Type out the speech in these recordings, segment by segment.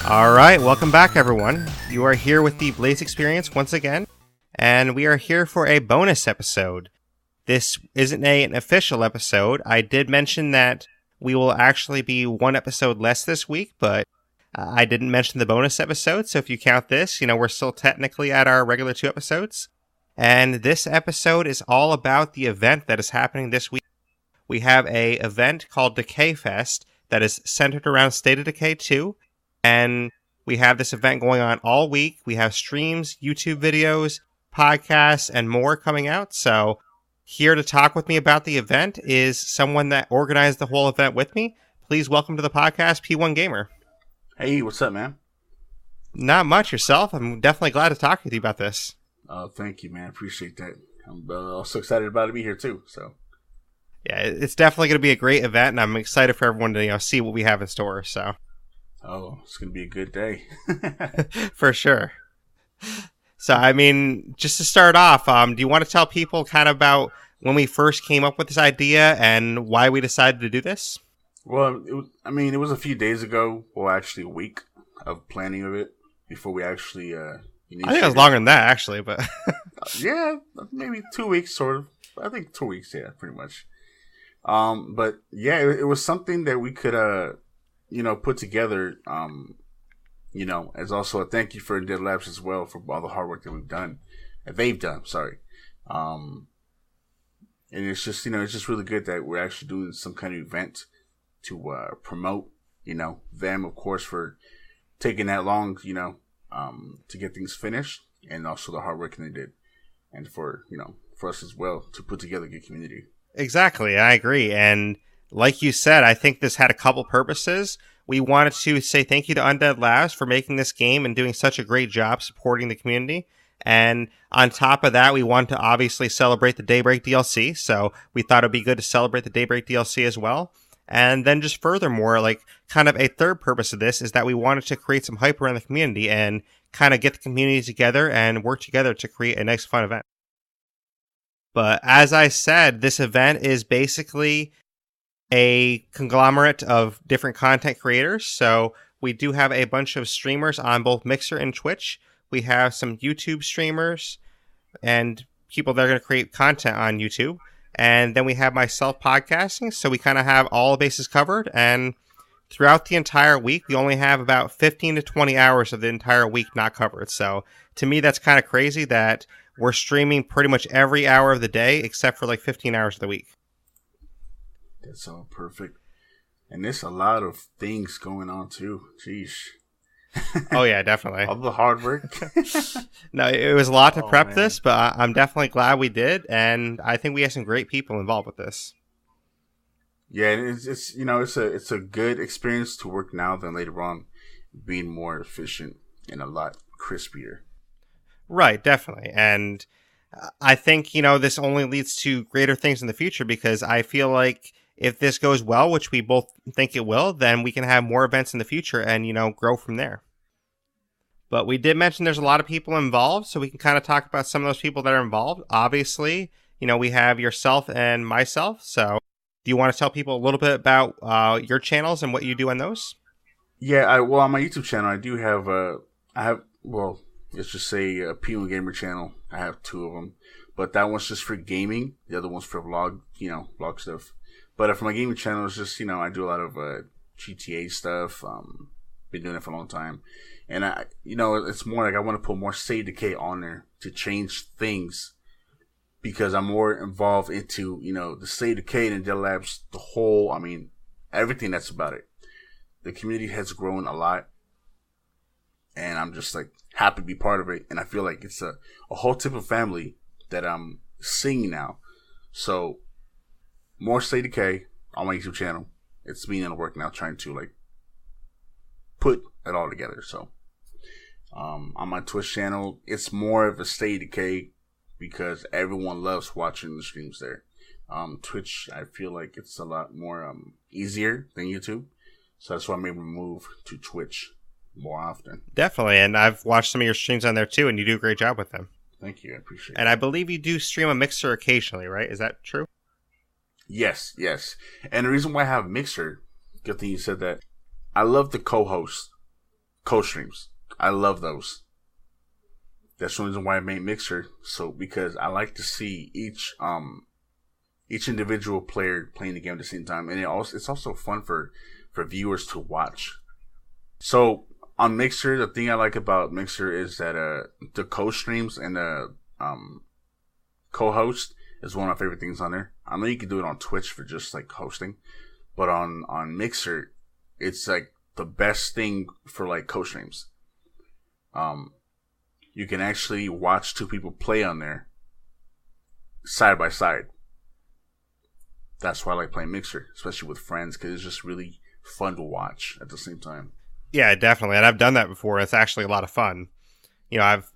All right, welcome back, everyone. You are here with the Blaise XPerience once again, and we are here for a bonus episode. This isn't an official episode. I did mention that we will actually be one episode less this week, but I didn't mention the bonus episode, so if you count this, we're still technically at our regular 2 episodes. And this episode is all about the event that is happening this week. We have a event called DecayFest that is centered around State of Decay 2, and we have this event going on all week. We have streams, YouTube videos, podcasts, and more coming out. So here to talk with me about the event is someone that organized the whole event with me. Please welcome to the podcast, P1Gamer. Hey, what's up, man? Not much. Yourself? I'm definitely glad to talk with you about this. Oh, thank you, man. Appreciate that. I'm also excited about to be here, too. So, yeah, it's definitely going to be a great event, and I'm excited for everyone to see what we have in store. So, oh, it's going to be a good day. For sure. So, just to start off, do you want to tell people kind of about when we first came up with this idea and why we decided to do this? Well, it was a few days ago, or actually a week of planning of it before we actually I think it was longer than that, actually, but yeah, maybe 2 weeks, sort of. I think 2 weeks, yeah, pretty much. But yeah, it was something that we could, put together. As also a thank you for Dead Labs as well for all the hard work that they've done. Sorry. And it's just, it's just really good that we're actually doing some kind of event to promote, them, of course, for taking that long, to get things finished, and also the hard work they did, and for us as well to put together a good community. Exactly, I agree. And like you said, I think this had a couple purposes. We wanted to say thank you to Undead Labs for making this game and doing such a great job supporting the community. And on top of that, we wanted to obviously celebrate the Daybreak DLC, so we thought it'd be good to celebrate the Daybreak DLC as well. And then just furthermore, kind of a third purpose of this is that we wanted to create some hype around the community and kind of get the community together and work together to create a nice, fun event. But as I said, this event is basically a conglomerate of different content creators. So we do have a bunch of streamers on both Mixer and Twitch. We have some YouTube streamers and people that are going to create content on YouTube. And then we have myself podcasting. So we kind of have all the bases covered. And throughout the entire week, we only have about 15 to 20 hours of the entire week not covered. So to me, that's kind of crazy that we're streaming pretty much every hour of the day except for 15 hours of the week. That's all perfect. And there's a lot of things going on too. Jeez. Oh yeah, definitely. All the hard work. No, it was a lot to prep this, but I'm definitely glad we did, and I think we have some great people involved with this. Yeah, it's a good experience to work now than later on, being more efficient and a lot crispier. Right, definitely. And I think, this only leads to greater things in the future, because I feel like if this goes well, which we both think it will, then we can have more events in the future and, grow from there. But we did mention there's a lot of people involved, so we can kind of talk about some of those people that are involved. Obviously, we have yourself and myself. So do you want to tell people a little bit about your channels and what you do on those? Yeah, on my YouTube channel, I do have, let's just say a P1Gamer channel. I have 2 of them, but that one's just for gaming. The other one's for vlog stuff. But for my gaming channel, it's just, I do a lot of GTA stuff. Been doing it for a long time. And it's more like I want to put more State of Decay on there to change things, because I'm more involved into, the State of Decay and Dead Labs, the whole, everything that's about it. The community has grown a lot, and I'm just happy to be part of it. And I feel like it's a whole type of family that I'm seeing now. So more State of Decay on my YouTube channel. It's me and work now trying to put it all together. So on my Twitch channel, it's more of a State of Decay because everyone loves watching the streams there. Twitch, I feel like it's a lot more easier than YouTube. So that's why I made a move to Twitch more often. Definitely, and I've watched some of your streams on there too, and you do a great job with them. Thank you, I appreciate it. And I believe you do stream a Mixer occasionally, right? Is that true? Yes. And the reason why I have Mixer, good thing you said that, I love the co-host co-streams. I love those. That's the reason why I made Mixer. So because I like to see each individual player playing the game at the same time, and it's also fun for viewers to watch. So on Mixer, the thing I like about Mixer is that the co-streams and the co-host is one of my favorite things on there. I know you can do it on Twitch for just like hosting, but on Mixer, it's like the best thing for like co-streams. You can actually watch two people play on there side by side. That's why I like playing Mixer, especially with friends, because it's just really fun to watch at the same time. Yeah, definitely. And I've done that before. It's actually a lot of fun. You know, I've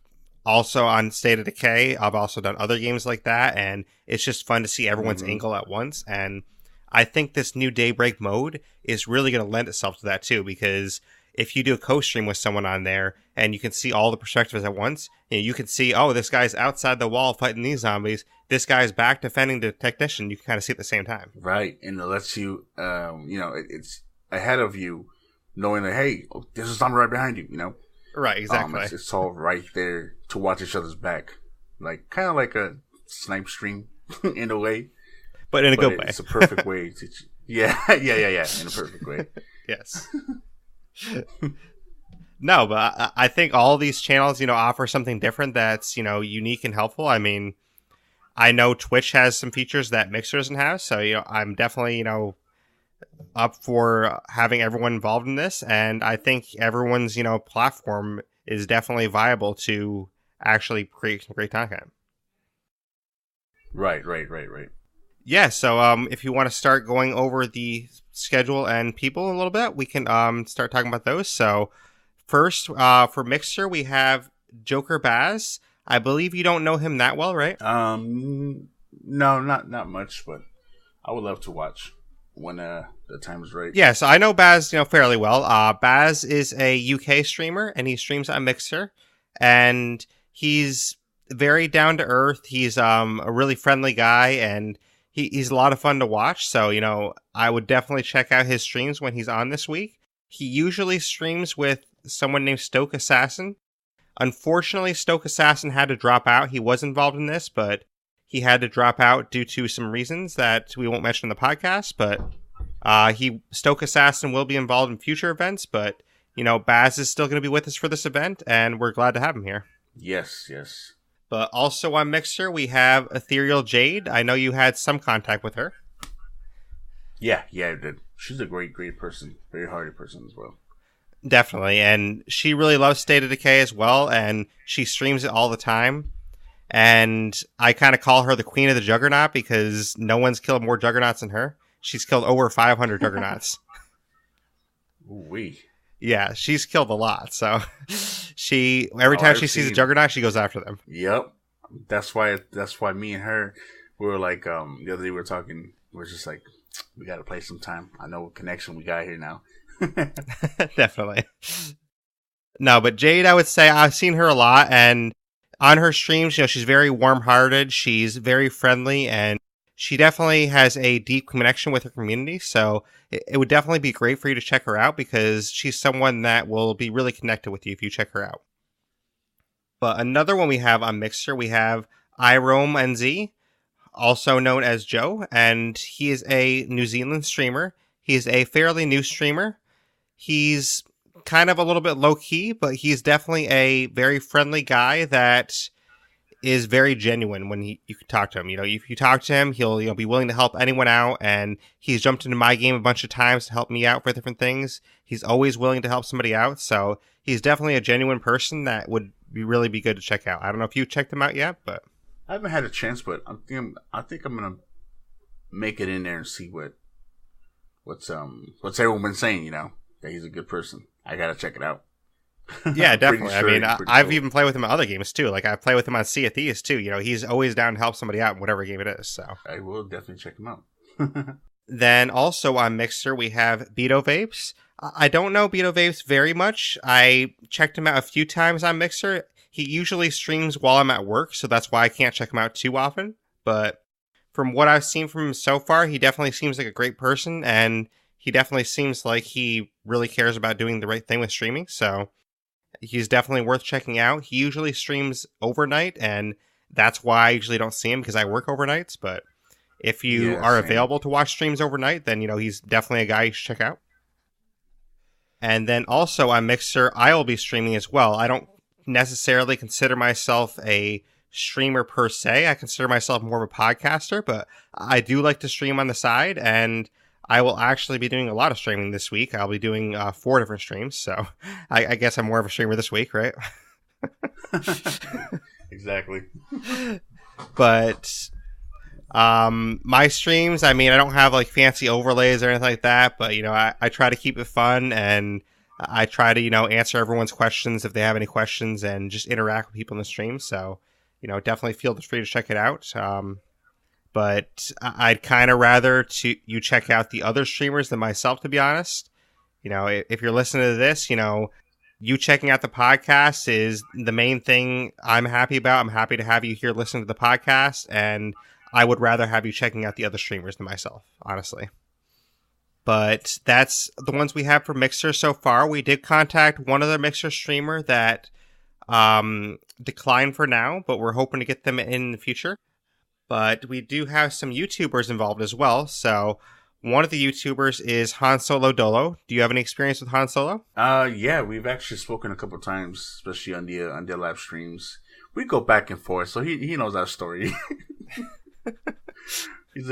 also on State of Decay, I've also done other games like that, and it's just fun to see everyone's angle at once. And I think this new Daybreak mode is really going to lend itself to that too, because if you do a co-stream with someone on there and you can see all the perspectives at once, you can see, oh, this guy's outside the wall fighting these zombies. This guy's back defending the technician. You can kind of see at the same time. Right. And it lets you, it's ahead of you knowing that, hey, there's a zombie right behind you, Right, exactly. It's all right there to watch each other's back. Like, kind of like a snipe stream in a way. But in a good way. It's a perfect way to, yeah, in a perfect way. Yes. No, but I think all these channels, offer something different that's, unique and helpful. I mean, I know Twitch has some features that Mixer doesn't have, so, I'm definitely, up for having everyone involved in this, and I think everyone's, platform is definitely viable to actually create some great content. Right. Yeah, so if you want to start going over the schedule and people a little bit, we can start talking about those. So first, for Mixer, we have Joker Baz. I believe you don't know him that well, right? No, not much, but I would love to watch when the time is right. Yeah, so I know Baz, fairly well. Baz is a UK streamer, and he streams on Mixer, and he's very down to earth. He's a really friendly guy, and he's a lot of fun to watch. So, I would definitely check out his streams when he's on this week. He usually streams with someone named Stoke Assassin. Unfortunately, Stoke Assassin had to drop out. He was involved in this, but he had to drop out due to some reasons that we won't mention in the podcast. But Stoke Assassin will be involved in future events. But, Baz is still going to be with us for this event, and we're glad to have him here. Yes. But also on Mixer, we have Ethereal Jade. I know you had some contact with her. Yeah, I did. She's a great person. Very hearty person as well. Definitely. And she really loves State of Decay as well. And she streams it all the time. And I kind of call her the queen of the Juggernaut because no one's killed more Juggernauts than her. She's killed over 500 Juggernauts. Ooh-wee. Yeah, she's killed a lot. So every time she sees a Juggernaut, she goes after them. Yep. That's why me and her, we were like, the other day we were talking, we were just like, we got to play sometime. I know what connection we got here now. Definitely. No, but Jade, I would say I've seen her a lot, and on her streams, she's very warm-hearted. She's very friendly, and she definitely has a deep connection with her community. So it would definitely be great for you to check her out because she's someone that will be really connected with you if you check her out. But another one we have on Mixer, we have iRoamNZ, also known as Joe, and he is a New Zealand streamer. He's a fairly new streamer. He's kind of a little bit low-key, but he's definitely a very friendly guy that is very genuine when you can talk to him. If you talk to him, he'll be willing to help anyone out, and he's jumped into my game a bunch of times to help me out for different things. He's always willing to help somebody out, so he's definitely a genuine person that would really be good to check out. I don't know if you checked him out yet, but I haven't had a chance, but I think I'm gonna make it in there and see what's everyone been saying. That he's a good person. I gotta check it out. Yeah, definitely. Sure I've even played with him in other games too. Like I play with him on Sea of Thieves too. He's always down to help somebody out in whatever game it is. So I will definitely check him out. Then also on Mixer we have Beto Vapes. I don't know Beto Vapes very much. I checked him out a few times on Mixer. He usually streams while I'm at work, so that's why I can't check him out too often. But from what I've seen from him so far, he definitely seems like a great person, and he definitely seems like he really cares about doing the right thing with streaming. So he's definitely worth checking out. He usually streams overnight, and that's why I usually don't see him because I work overnights. But if you Yeah, are same. available to watch streams overnight, then, he's definitely a guy you should check out. And then also on Mixer, I will be streaming as well. I don't necessarily consider myself a streamer per se. I consider myself more of a podcaster, but I do like to stream on the side, and I will actually be doing a lot of streaming this week. I'll be doing 4 different streams, so I guess I'm more of a streamer this week, right? Exactly. But my streams, I mean, I don't have like fancy overlays or anything like that, but I try to keep it fun, and I try to answer everyone's questions if they have any questions, and just interact with people in the stream. So definitely feel free to check it out. But I'd kind of rather you check out the other streamers than myself, to be honest. If you're listening to this, you checking out the podcast is the main thing I'm happy about. I'm happy to have you here listening to the podcast, and I would rather have you checking out the other streamers than myself, honestly. But that's the ones we have for Mixer so far. We did contact one other Mixer streamer that declined for now, but we're hoping to get them in the future. But we do have some YouTubers involved as well. So one of the YouTubers is Han Solo Dolo. Do you have any experience with Han Solo? Yeah, we've actually spoken a couple times, especially on the live streams. We go back and forth, so he knows our story. He is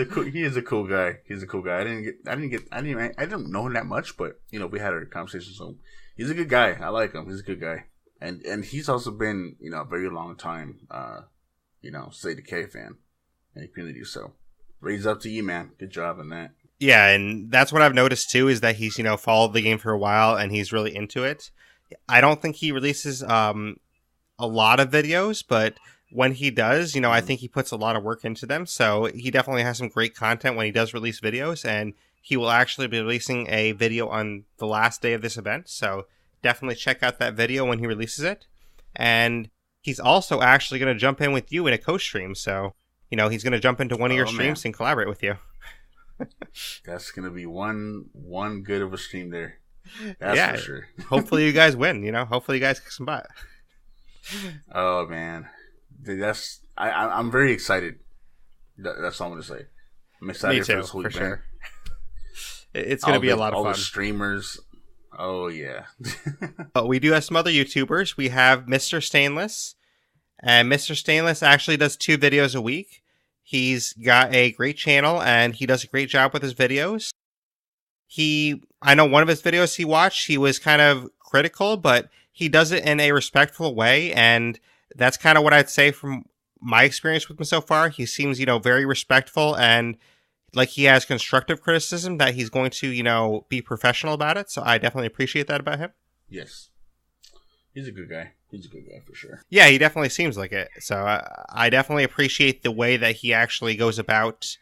a cool guy. He's a cool guy. I don't know him that much, but we had a conversation. So he's a good guy. I like him. He's a good guy, and he's also been a very long time State of Decay fan in the community. So raise up to you, man. Good job on that. Yeah, and that's what I've noticed too, is that he's followed the game for a while and he's really into it. I don't think he releases a lot of videos, but when he does, I think he puts a lot of work into them. So he definitely has some great content when he does release videos, and he will actually be releasing a video on the last day of this event. So definitely check out that video when he releases it. And he's also actually going to jump in with you in a co-stream. So, he's going to jump into one of your streams and collaborate with you. That's going to be one good of a stream there. That's for sure. Hopefully you guys win, hopefully you guys kick some butt. Oh man. I'm very excited. That's all I'm going to say. I'm excited for this whole event. Sure. It's going to be a lot of fun. All the streamers. Oh yeah. But we do have some other YouTubers. We have Mr. Stainless. And Mr. Stainless actually does 2 videos a week. He's got a great channel, and he does a great job with his videos. I know one of his videos he watched, he was kind of critical, but he does it in a respectful way, and that's kind of what I'd say from my experience with him so far. He seems, very respectful, and like he has constructive criticism that he's going to, be professional about it. So I definitely appreciate that about him. Yes. He's a good guy. He's a good guy for sure. Yeah, he definitely seems like it. So I definitely appreciate the way that he actually goes about,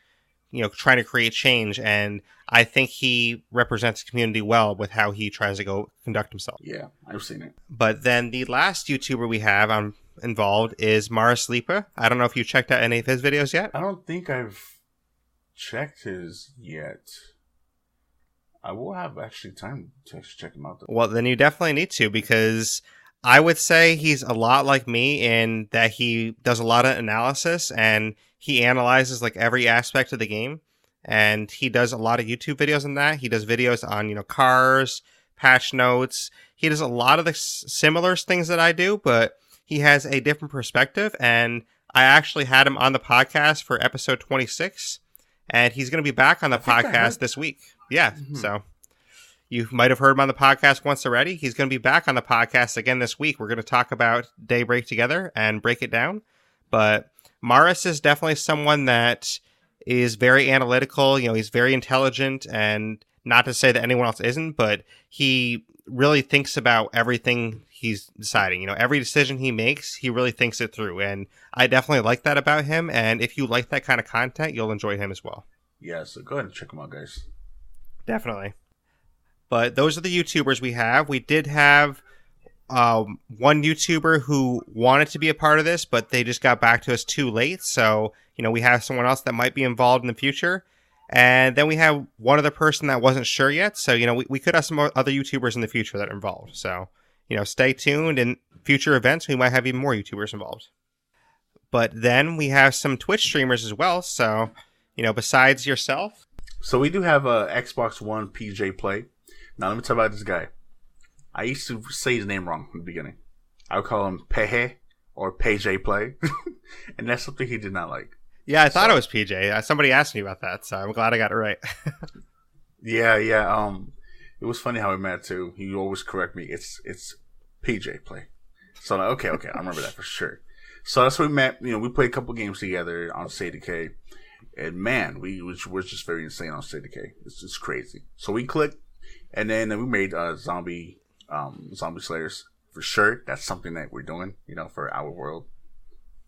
trying to create change. And I think he represents the community well with how he tries to go conduct himself. Yeah, I've seen it. But then the last YouTuber we have involved is Mars Lipa. I don't know if you checked out any of his videos yet. I don't think I've checked his yet. I will have actually time to check him out though. Well, then you definitely need to, because I would say he's a lot like me in that he does a lot of analysis, and he analyzes like every aspect of the game, and he does a lot of YouTube videos on that. He does videos on, cars, patch notes. He does a lot of the similar things that I do, but he has a different perspective, and I actually had him on the podcast for episode 26, and he's going to be back on the podcast this week. Yeah, So you might have heard him on the podcast once already. He's going to be back on the podcast again this week. We're going to talk about Daybreak together and break it down. But Maris is definitely someone that is very analytical. He's very intelligent, and not to say that anyone else isn't, but he really thinks about everything he's deciding. Every decision he makes, he really thinks it through. And I definitely like that about him. And if you like that kind of content, you'll enjoy him as well. Yeah, so go ahead and check him out, guys. Definitely. But those are the YouTubers we have. We did have one YouTuber who wanted to be a part of this, but they just got back to us too late. So, we have someone else that might be involved in the future. And then we have one other person that wasn't sure yet. So, we could have some other YouTubers in the future that are involved. So, stay tuned. In future events, we might have even more YouTubers involved. But then we have some Twitch streamers as well. So, besides yourself. So we do have a Xbox One PJ Play. Now, let me tell you about this guy. I used to say his name wrong in the beginning. I would call him Peje or PJ Play. And that's something he did not like. Yeah, I thought it was PJ. Somebody asked me about that, so I'm glad I got it right. Yeah. It was funny how we met too. He always correct me. It's PJ Play. So I'm like, okay, I remember that for sure. So that's when we met. We played a couple games together on State of Decay, and man, we're just very insane on State of Decay. It's just crazy. So we clicked, and then we made zombie slayers for sure. That's something that we're doing, for our world.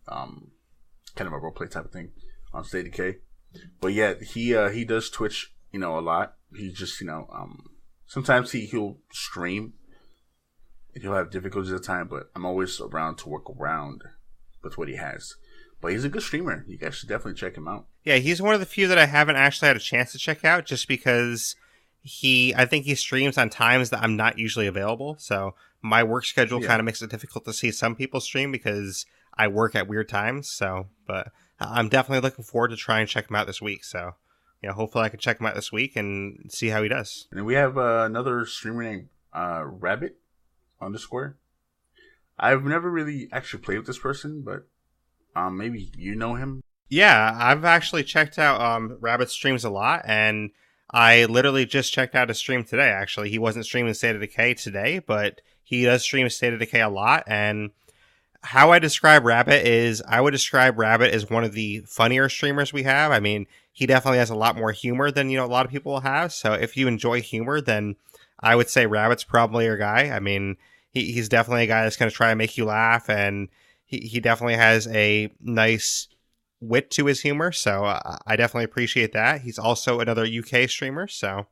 Kind of a roleplay type of thing on State of Decay. But yeah, he does Twitch, a lot. He just, sometimes he'll stream and he'll have difficulties at the time, but I'm always around to work around with what he has. But he's a good streamer. You guys should definitely check him out. Yeah, he's one of the few that I haven't actually had a chance to check out just because I think he streams on times that I'm not usually available. So my work schedule kind of makes it difficult to see some people stream because I work at weird times. So, but I'm definitely looking forward to try and check him out this week. So, hopefully I can check him out this week and see how he does. And we have another streamer named Rabbit _ I've never really actually played with this person, but maybe you know him. Yeah, I've actually checked out Rabbit's streams a lot, and I literally just checked out his stream today, actually. He wasn't streaming State of Decay today, but he does stream State of Decay a lot, and how I describe Rabbit is I would describe Rabbit as one of the funnier streamers we have. I mean, he definitely has a lot more humor than, a lot of people will have, so if you enjoy humor, then I would say Rabbit's probably your guy. I mean, he's definitely a guy that's going to try and make you laugh, and he definitely has a nice wit to his humor, so I definitely appreciate that. He's also another UK streamer, so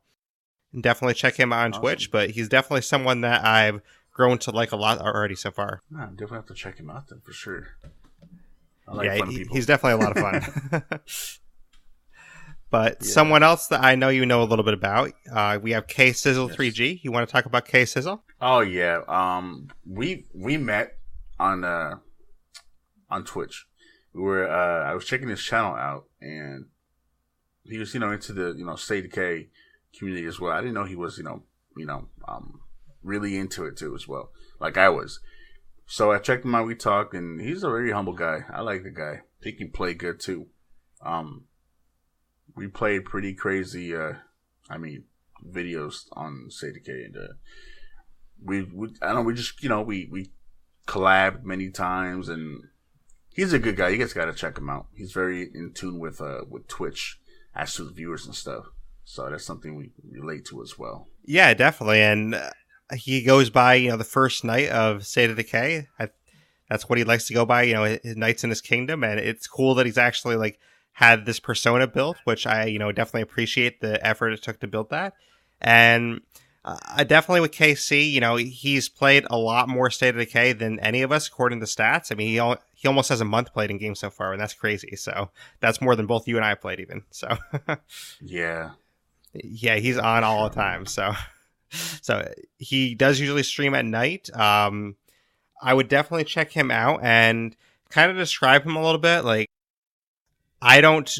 definitely check him out on Twitch, but he's definitely someone that I've grown to like a lot already so far. I definitely have to check him out then for sure. I like fun people. He's definitely a lot of fun. But someone else that I know you know a little bit about, we have KSizzle3G. You want to talk about KSizzle? Oh yeah, we met on Twitch. I was checking his channel out, and he was into the State of Decay community as well. I didn't know he was really into it too as well, like I was. So I checked him out. We talked, and he's a very humble guy. I like the guy. He can play good too. We played pretty crazy. Videos on State of Decay, and we just we collabed many times, and he's a good guy. You guys got to check him out. He's very in tune with Twitch as to the viewers and stuff. So that's something we relate to as well. Yeah, definitely. And he goes by, the first night of State of Decay. That's what he likes to go by, his nights in his kingdom. And it's cool that he's actually had this persona built, which I, definitely appreciate the effort it took to build that. And definitely with KC, he's played a lot more State of Decay than any of us, according to stats. I mean, he almost has a month played in game so far, and that's crazy. So that's more than both you and I played even. So yeah, he's on all the time. So he does usually stream at night. I would definitely check him out and kind of describe him a little bit. I don't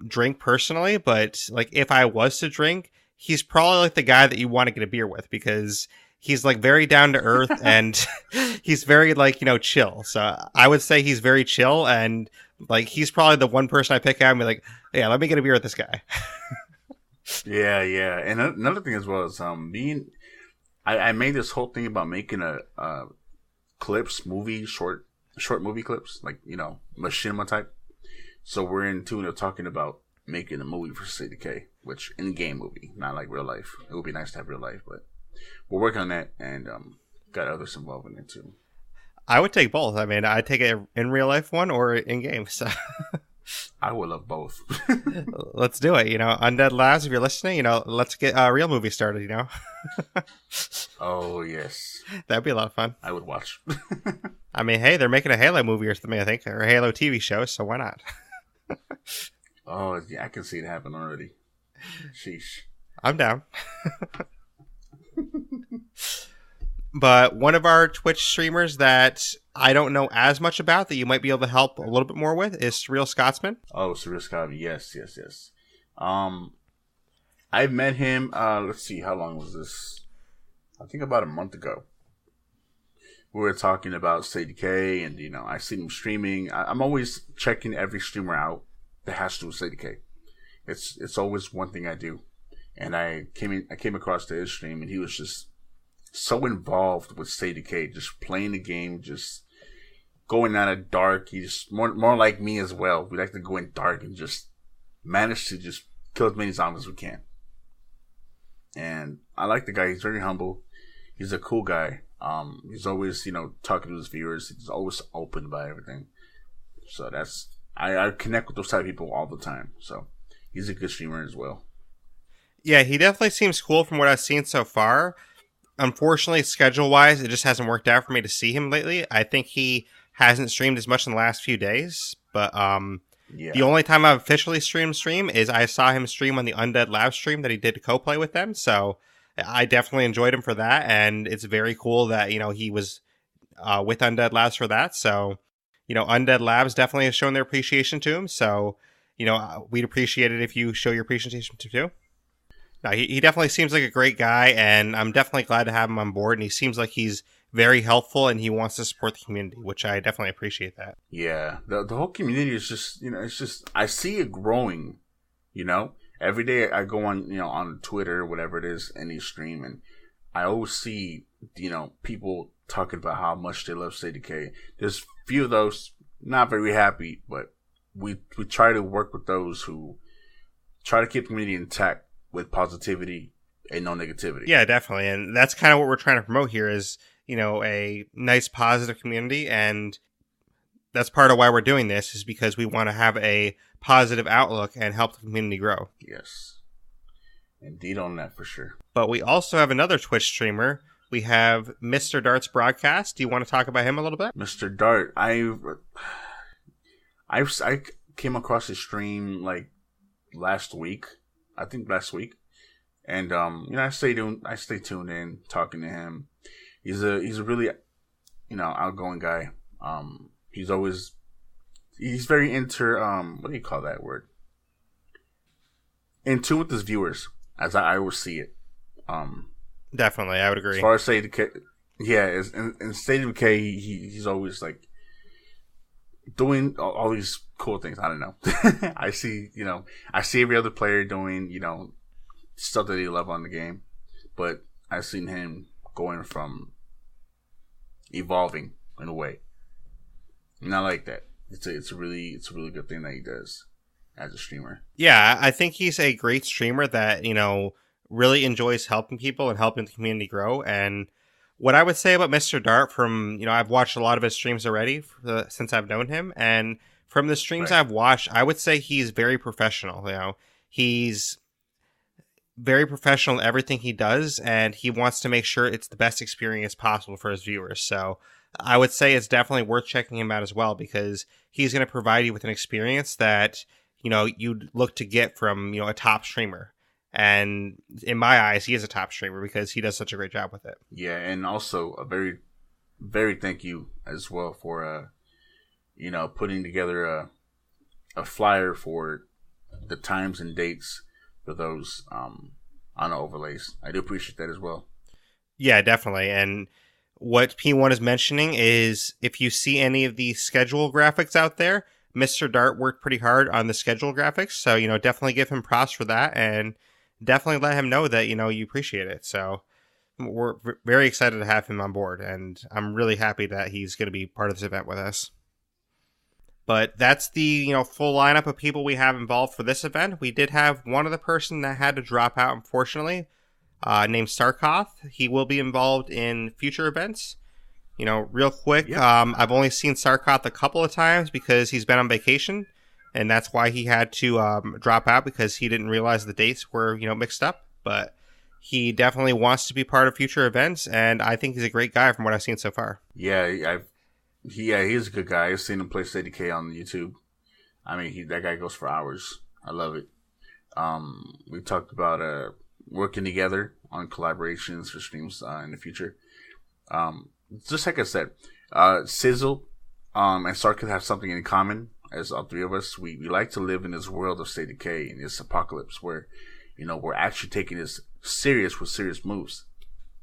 drink personally, but if I was to drink, he's probably the guy that you want to get a beer with because he's very down to earth and he's very chill. So I would say he's very chill, and he's probably the one person I pick out and be yeah, let me get a beer with this guy. Yeah. And another thing as well is I made this whole thing about making a short movie clips, machinima type. So we're in tune of talking about making a movie for State of Decay, which in-game movie, not like real life. It would be nice to have real life, but we're working on that, and got others involved in it too. I would take both. I mean, I'd take it in real life one or in game. So I would love both. Let's do it. Undead Labs, if you're listening, let's get a real movie started. Oh yes, that'd be a lot of fun. I would watch. I mean, hey, they're making a Halo movie or something, I think, or a Halo TV show, so why not? Oh, yeah, I can see it happen already. Sheesh. I'm down. But one of our Twitch streamers that I don't know as much about that you might be able to help a little bit more with is Surreal Scotsman. Oh, Surreal Scott. Yes, yes, yes. I met him. Let's see, how long was this? I think about a month ago. We were talking about State of Decay, and I seen him streaming. I'm always checking every streamer out that has to do with State of Decay. It's always one thing I do, and I came across his stream, and he was just so involved with State of Decay, just playing the game, just going out of dark. He's more like me as well. We like to go in dark and just manage to just kill as many zombies as we can. And I like the guy. He's very humble. He's a cool guy. He's always, talking to his viewers. He's always open about everything. So I connect with those type of people all the time. So he's a good streamer as well. Yeah, he definitely seems cool from what I've seen so far. Unfortunately, schedule-wise, it just hasn't worked out for me to see him lately. I think he hasn't streamed as much in the last few days. But the only time I've officially stream is I saw him stream on the Undead Lab stream that he did to co-play with them. So I definitely enjoyed him for that. And it's very cool that, he was with Undead Labs for that. So, Undead Labs definitely has shown their appreciation to him. So, we'd appreciate it if you show your appreciation to too. No, he definitely seems like a great guy, and I'm definitely glad to have him on board. And he seems like he's very helpful, and he wants to support the community, which I definitely appreciate that. Yeah, the whole community is just, it's just, I see it growing, Every day I go on, on Twitter or whatever it is, any stream, and I always see, people talking about how much they love State of Decay. There's a few of those not very happy, but we try to work with those who try to keep the community intact with positivity and no negativity. Yeah, definitely. And that's kind of what we're trying to promote here is, a nice positive community. And that's part of why we're doing this is because we want to have a positive outlook and help the community grow. Yes. Indeed on that for sure. But we also have another Twitch streamer. We have Mr. Dart's broadcast. Do you want to talk about him a little bit? Mr. Dart, I came across his stream like last week. I think last week. And I stay tuned in, talking to him. He's a really, outgoing guy. He's very what do you call that word? In tune with his viewers, as I always see it. Definitely, I would agree. As far as State of Decay, yeah, in State of Decay, he's always like doing all these cool things. I don't know. I see every other player doing, stuff that they love on the game, but I've seen him going from evolving in a way, and I like that. It's a really good thing that he does as a streamer. Yeah, I think he's a great streamer that really enjoys helping people and helping the community grow. And what I would say about Mr. Dart, from I've watched a lot of his streams already since I've known him, and from the streams I've watched, I would say he's very professional. He's very professional in everything he does, and he wants to make sure it's the best experience possible for his viewers. So I would say it's definitely worth checking him out as well, because he's going to provide you with an experience that, you'd look to get from, a top streamer. And in my eyes, he is a top streamer because he does such a great job with it. Yeah, and also a very, very thank you as well for, putting together a flyer for the times and dates for those on the overlays. I do appreciate that as well. Yeah, definitely. And what P1 is mentioning is if you see any of the schedule graphics out there, Mr. Dart worked pretty hard on the schedule graphics. So, definitely give him props for that, and definitely let him know that, you appreciate it. So we're very excited to have him on board, and I'm really happy that he's going to be part of this event with us. But that's the, full lineup of people we have involved for this event. We did have one other person that had to drop out, unfortunately, named Starkoth. He will be involved in future events. Real quick, I've only seen Starkoth a couple of times because he's been on vacation, and that's why he had to drop out, because he didn't realize the dates were, mixed up. But he definitely wants to be part of future events, and I think he's a great guy from what I've seen so far. Yeah, he's a good guy. I've seen him play State of Decay on YouTube. I mean, that guy goes for hours. I love it. We talked about working together on collaborations for streams in the future. Just like I said, Sizzle and Sarkis have something in common. As all three of us, we like to live in this world of State of Decay and this apocalypse where, we're actually taking this serious with serious moves.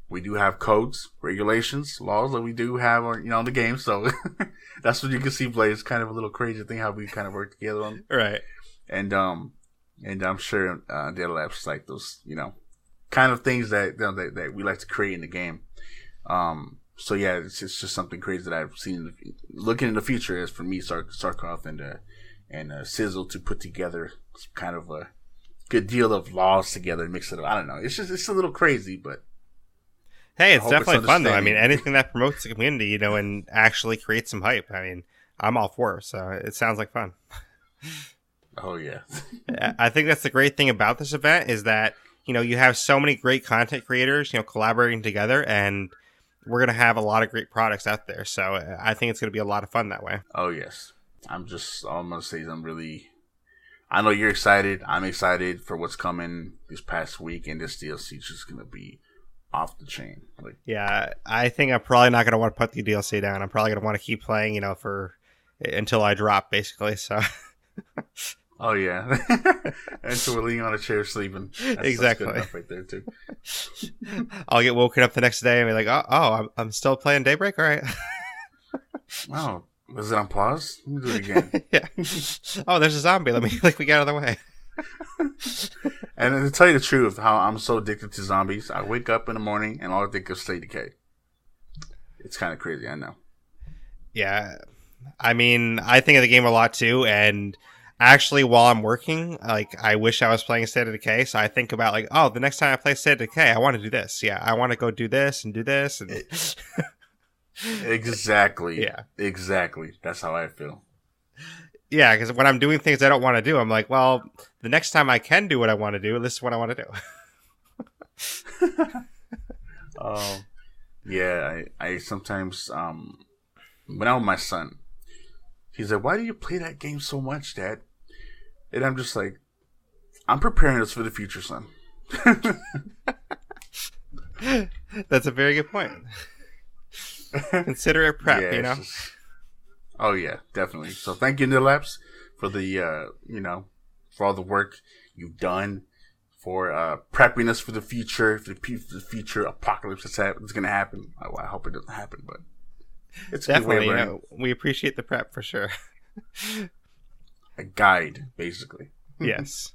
We do have codes, regulations, laws that we do have on the game. So that's what you can see, Blaise. Kind of a little crazy thing how we kind of work together on. Right. And I'm sure Data Labs like those, kind of things that we like to create in the game. So yeah, it's just something crazy that I've seen looking in the future as for me, Sarkov and Sizzle to put together kind of a good deal of laws together and mix it up. I don't know. It's a little crazy, but hey, it's definitely fun though. I mean, anything that promotes the community, and actually creates some hype. I mean, I'm all for it, so it sounds like fun. Oh yeah. I think that's the great thing about this event is that, you have so many great content creators, collaborating together, and we're going to have a lot of great products out there. So I think it's going to be a lot of fun that way. Oh, yes. All I'm going to say is I know you're excited. I'm excited for what's coming this past week, and this DLC is just going to be off the chain. Yeah, I think I'm probably not going to want to put the DLC down. I'm probably going to want to keep playing, until I drop, basically. So. Oh yeah, until we're leaning on a chair sleeping. Exactly. That's good enough right there too. I'll get woken up the next day and be like, I'm still playing Daybreak. All right. Oh, was it on pause? Let me do it again. Yeah. Oh, there's a zombie. Let me get out of the way. And to tell you the truth, how I'm so addicted to zombies, I wake up in the morning and all I think of State of Decay. It's kind of crazy, I know. Yeah, I mean, I think of the game a lot too, and. Actually, while I'm working, I wish I was playing State of Decay, so I think about, the next time I play State of Decay, I want to do this. Yeah, I want to go do this and do this. And... Exactly. Yeah. Exactly. That's how I feel. Yeah, because when I'm doing things I don't want to do, I'm like, well, the next time I can do what I want to do, this is what I want to do. Yeah, I sometimes, when I'm with my son, he's like, why do you play that game so much, Dad? And I'm just like, I'm preparing us for the future, son. That's a very good point. Consider it prep, Yeah, oh, yeah, definitely. So thank you, Nilapse, for the, for all the work you've done, for prepping us for the future, for the future apocalypse that's going to happen. I hope it doesn't happen, but it's definitely, we appreciate the prep for sure. A guide, basically. Yes.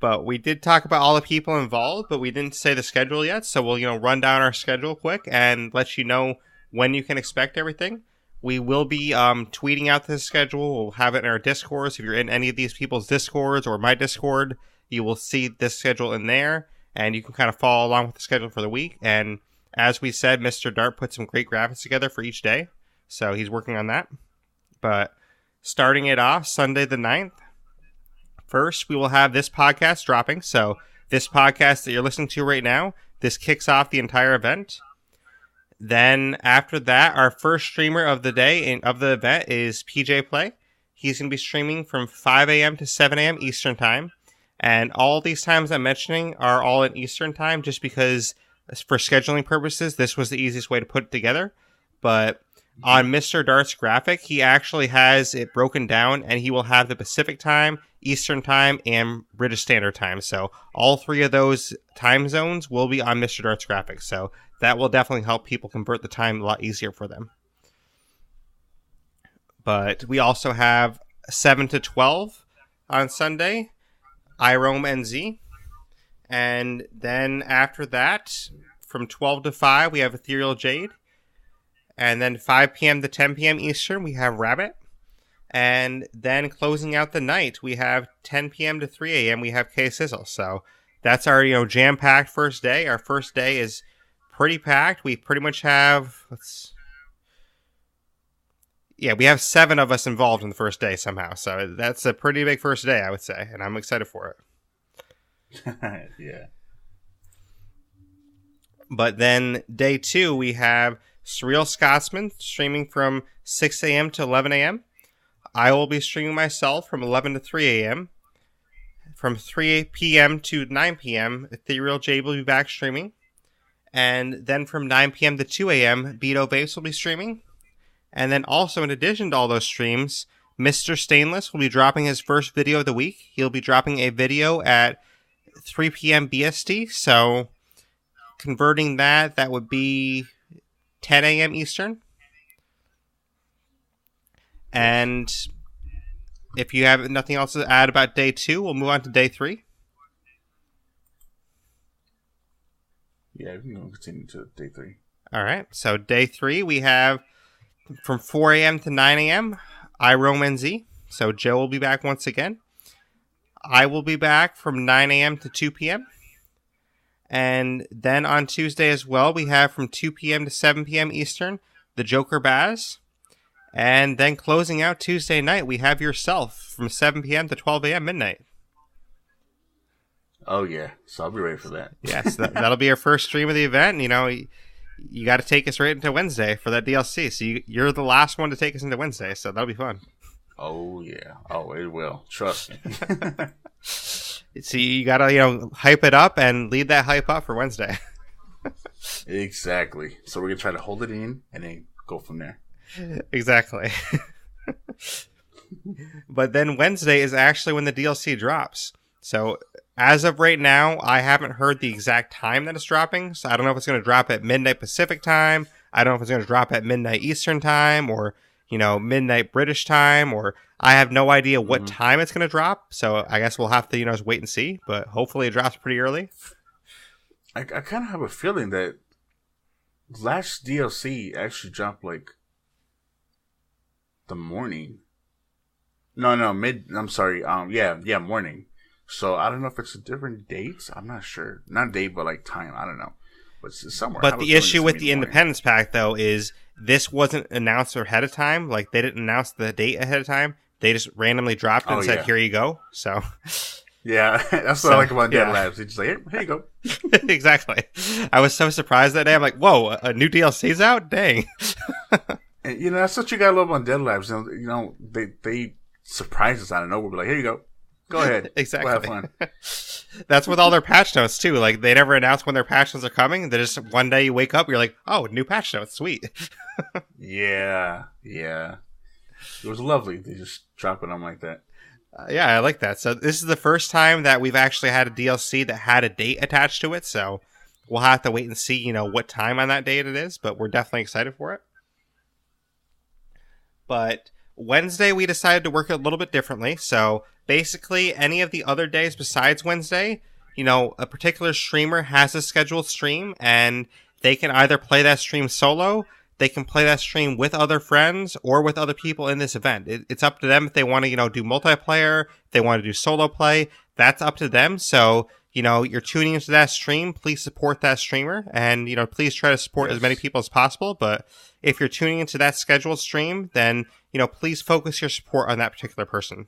But we did talk about all the people involved, but we didn't say the schedule yet. So we'll, run down our schedule quick and let you know when you can expect everything. We will be tweeting out this schedule. We'll have it in our Discords. If you're in any of these people's Discords or my Discord, you will see this schedule in there, and you can kind of follow along with the schedule for the week. And as we said, Mr. Dart put some great graphics together for each day, so he's working on that. But starting it off, Sunday the 9th, first we will have this podcast dropping. So this podcast that you're listening to right now, this kicks off the entire event. Then after that, our first streamer of the day of the event is PJ Play. He's going to be streaming from 5 a.m. to 7 a.m. Eastern Time. And all these times I'm mentioning are all in Eastern Time just because for scheduling purposes, this was the easiest way to put it together. But on Mr. Dart's graphic, he actually has it broken down, and he will have the Pacific Time, Eastern Time, and British Standard Time. So all three of those time zones will be on Mr. Dart's graphic. So that will definitely help people convert the time a lot easier for them. But we also have 7 to 12 on Sunday, iRoam NZ. And then after that, from 12 to 5, we have Ethereal Jade. And then 5 p.m. to 10 p.m. Eastern, we have Rabbit. And then closing out the night, we have 10 p.m. to 3 a.m., we have K-Sizzle. So that's our, jam-packed first day. Our first day is pretty packed. We pretty much have, we have 7 of us involved in the first day somehow. So that's a pretty big first day, I would say. And I'm excited for it. Yeah. But then day 2, we have Surreal Scotsman streaming from 6 a.m. to 11 a.m. I will be streaming myself from 11 to 3 a.m. from 3 p.m. to 9 p.m., Ethereal Jade will be back streaming. And then from 9 p.m. to 2 a.m., Beto Vapes will be streaming. And then also, in addition to all those streams, Mr. Stainless will be dropping his first video of the week. He'll be dropping a video at 3 p.m. BST. So, converting that would be 10 a.m. Eastern. And if you have nothing else to add about day 2, we'll move on to day 3. Yeah, we can continue to day 3. All right. So day 3, we have from 4 a.m. to 9 a.m., iRomanZ. So Joe will be back once again. I will be back from 9 a.m. to 2 p.m. And then on Tuesday as well, we have from 2 p.m. to 7 p.m. Eastern, the Joker Baz. And then closing out Tuesday night, we have yourself from 7 p.m. to 12 a.m. midnight. Oh, yeah. So I'll be ready for that. Yes, that'll be our first stream of the event. You know, you got to take us right into Wednesday for that DLC. So you're the last one to take us into Wednesday, so that'll be fun. Oh, yeah. Oh, it will. Trust me. So you got to, hype it up and lead that hype up for Wednesday. Exactly. So we're going to try to hold it in and then go from there. Exactly. But then Wednesday is actually when the DLC drops. So as of right now, I haven't heard the exact time that it's dropping. So I don't know if it's going to drop at midnight Pacific time. I don't know if it's going to drop at midnight Eastern time or, midnight British time, or I have no idea what time it's going to drop. So I guess we'll have to, just wait and see. But hopefully it drops pretty early. I kind of have a feeling that last DLC actually dropped like the morning. No, I'm sorry. Morning. So I don't know if it's a different date. I'm not sure. Not date, but like time. I don't know. But it's somewhere. But the issue with the Independence Pack, though, is this wasn't announced ahead of time. Like, they didn't announce the date ahead of time. They just randomly dropped it and said, here you go. So... Yeah, that's what I like about Dead Labs. They just like, here you go. Exactly. I was so surprised that day. I'm like, whoa, a new DLC's out? Dang. And, that's what you got to love on Dead Labs. They surprise us out of nowhere. We're like, here you go. Go ahead. Exactly. We'll have fun. That's with all their patch notes, too. Like, they never announce when their patch notes are coming. They just, one day you wake up, you're like, oh, new patch notes. Sweet. Yeah. It was lovely. They just drop it on like that. Yeah, I like that. So this is the first time that we've actually had a DLC that had a date attached to it. So we'll have to wait and see, what time on that date it is. But we're definitely excited for it. But Wednesday, we decided to work a little bit differently. So basically, any of the other days besides Wednesday, a particular streamer has a scheduled stream. And they can either play that stream solo, they can play that stream with other friends or with other people in this event. It's up to them if they want to, do multiplayer, if they want to do solo play. That's up to them. So, you're tuning into that stream. Please support that streamer and, please try to support as many people as possible. But if you're tuning into that scheduled stream, then, please focus your support on that particular person.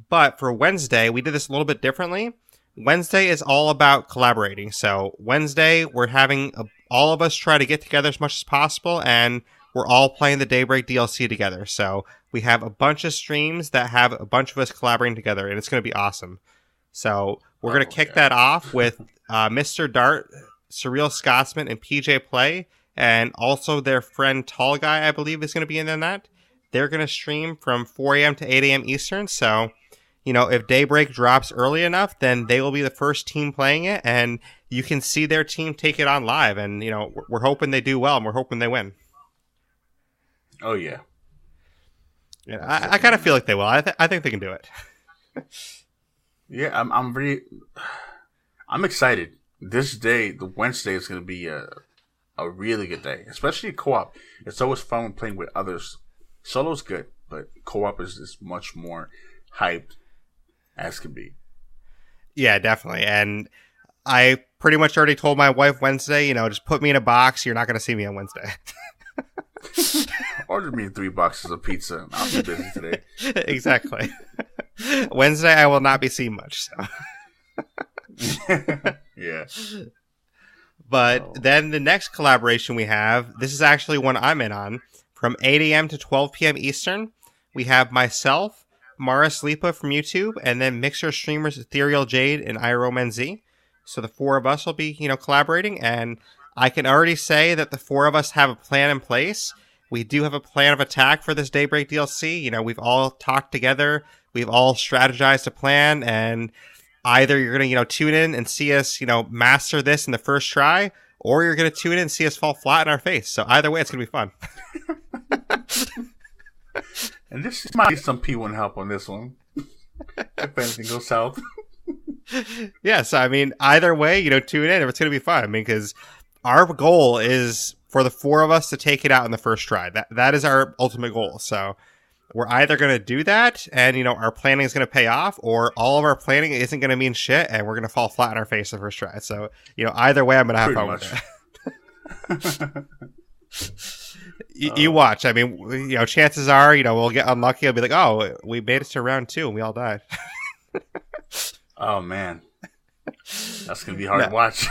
But for Wednesday, we did this a little bit differently. Wednesday is all about collaborating. So Wednesday, we're having all of us try to get together as much as possible, and we're all playing the Daybreak DLC together. So we have a bunch of streams that have a bunch of us collaborating together, and it's going to be awesome. So we're going to kick that off with Mr. Dart, Surreal Scotsman, and PJ Play, and also their friend Tall Guy, I believe, is going to be in that. They're going to stream from 4 a.m. to 8 a.m. Eastern, so... if Daybreak drops early enough, then they will be the first team playing it, and you can see their team take it on live. And, we're hoping they do well, and we're hoping they win. Oh, yeah. I kind of feel like they will. I think they can do it. Yeah, I'm excited. This day, the Wednesday, is going to be a really good day, especially co-op. It's always fun playing with others. Solo's good, but co-op is much more hyped as can be. Yeah, definitely. And I pretty much already told my wife Wednesday, just put me in a box. You're not going to see me on Wednesday. Order me 3 boxes of pizza. I'll be busy today. Exactly. Wednesday, I will not be seen much. So. Yeah. But then the next collaboration we have, this is actually one I'm in on, from 8 a.m. to 12 p.m. Eastern. We have myself, Maris Lipa from YouTube, and then Mixer streamers Ethereal Jade and IROMNZ. So the four of us will be, collaborating, and I can already say that the four of us have a plan in place. We do have a plan of attack for this Daybreak DLC. We've all talked together. We've all strategized a plan, and either you're going to, tune in and see us, master this in the first try, or you're going to tune in and see us fall flat in our face. So either way, it's going to be fun. And this might be some P1 help on this one. If anything goes south. Yes, I mean, either way, tune in. It's going to be fun. I mean, because our goal is for the four of us to take it out in the first try. That is our ultimate goal. So we're either going to do that and, our planning is going to pay off, or all of our planning isn't going to mean shit and we're going to fall flat on our face the first try. So, either way, I'm going to have fun with it. You watch. I mean, chances are, we'll get unlucky. I'll be like, oh, we made it to round 2 and we all died. Oh, man. That's going to be hard to watch.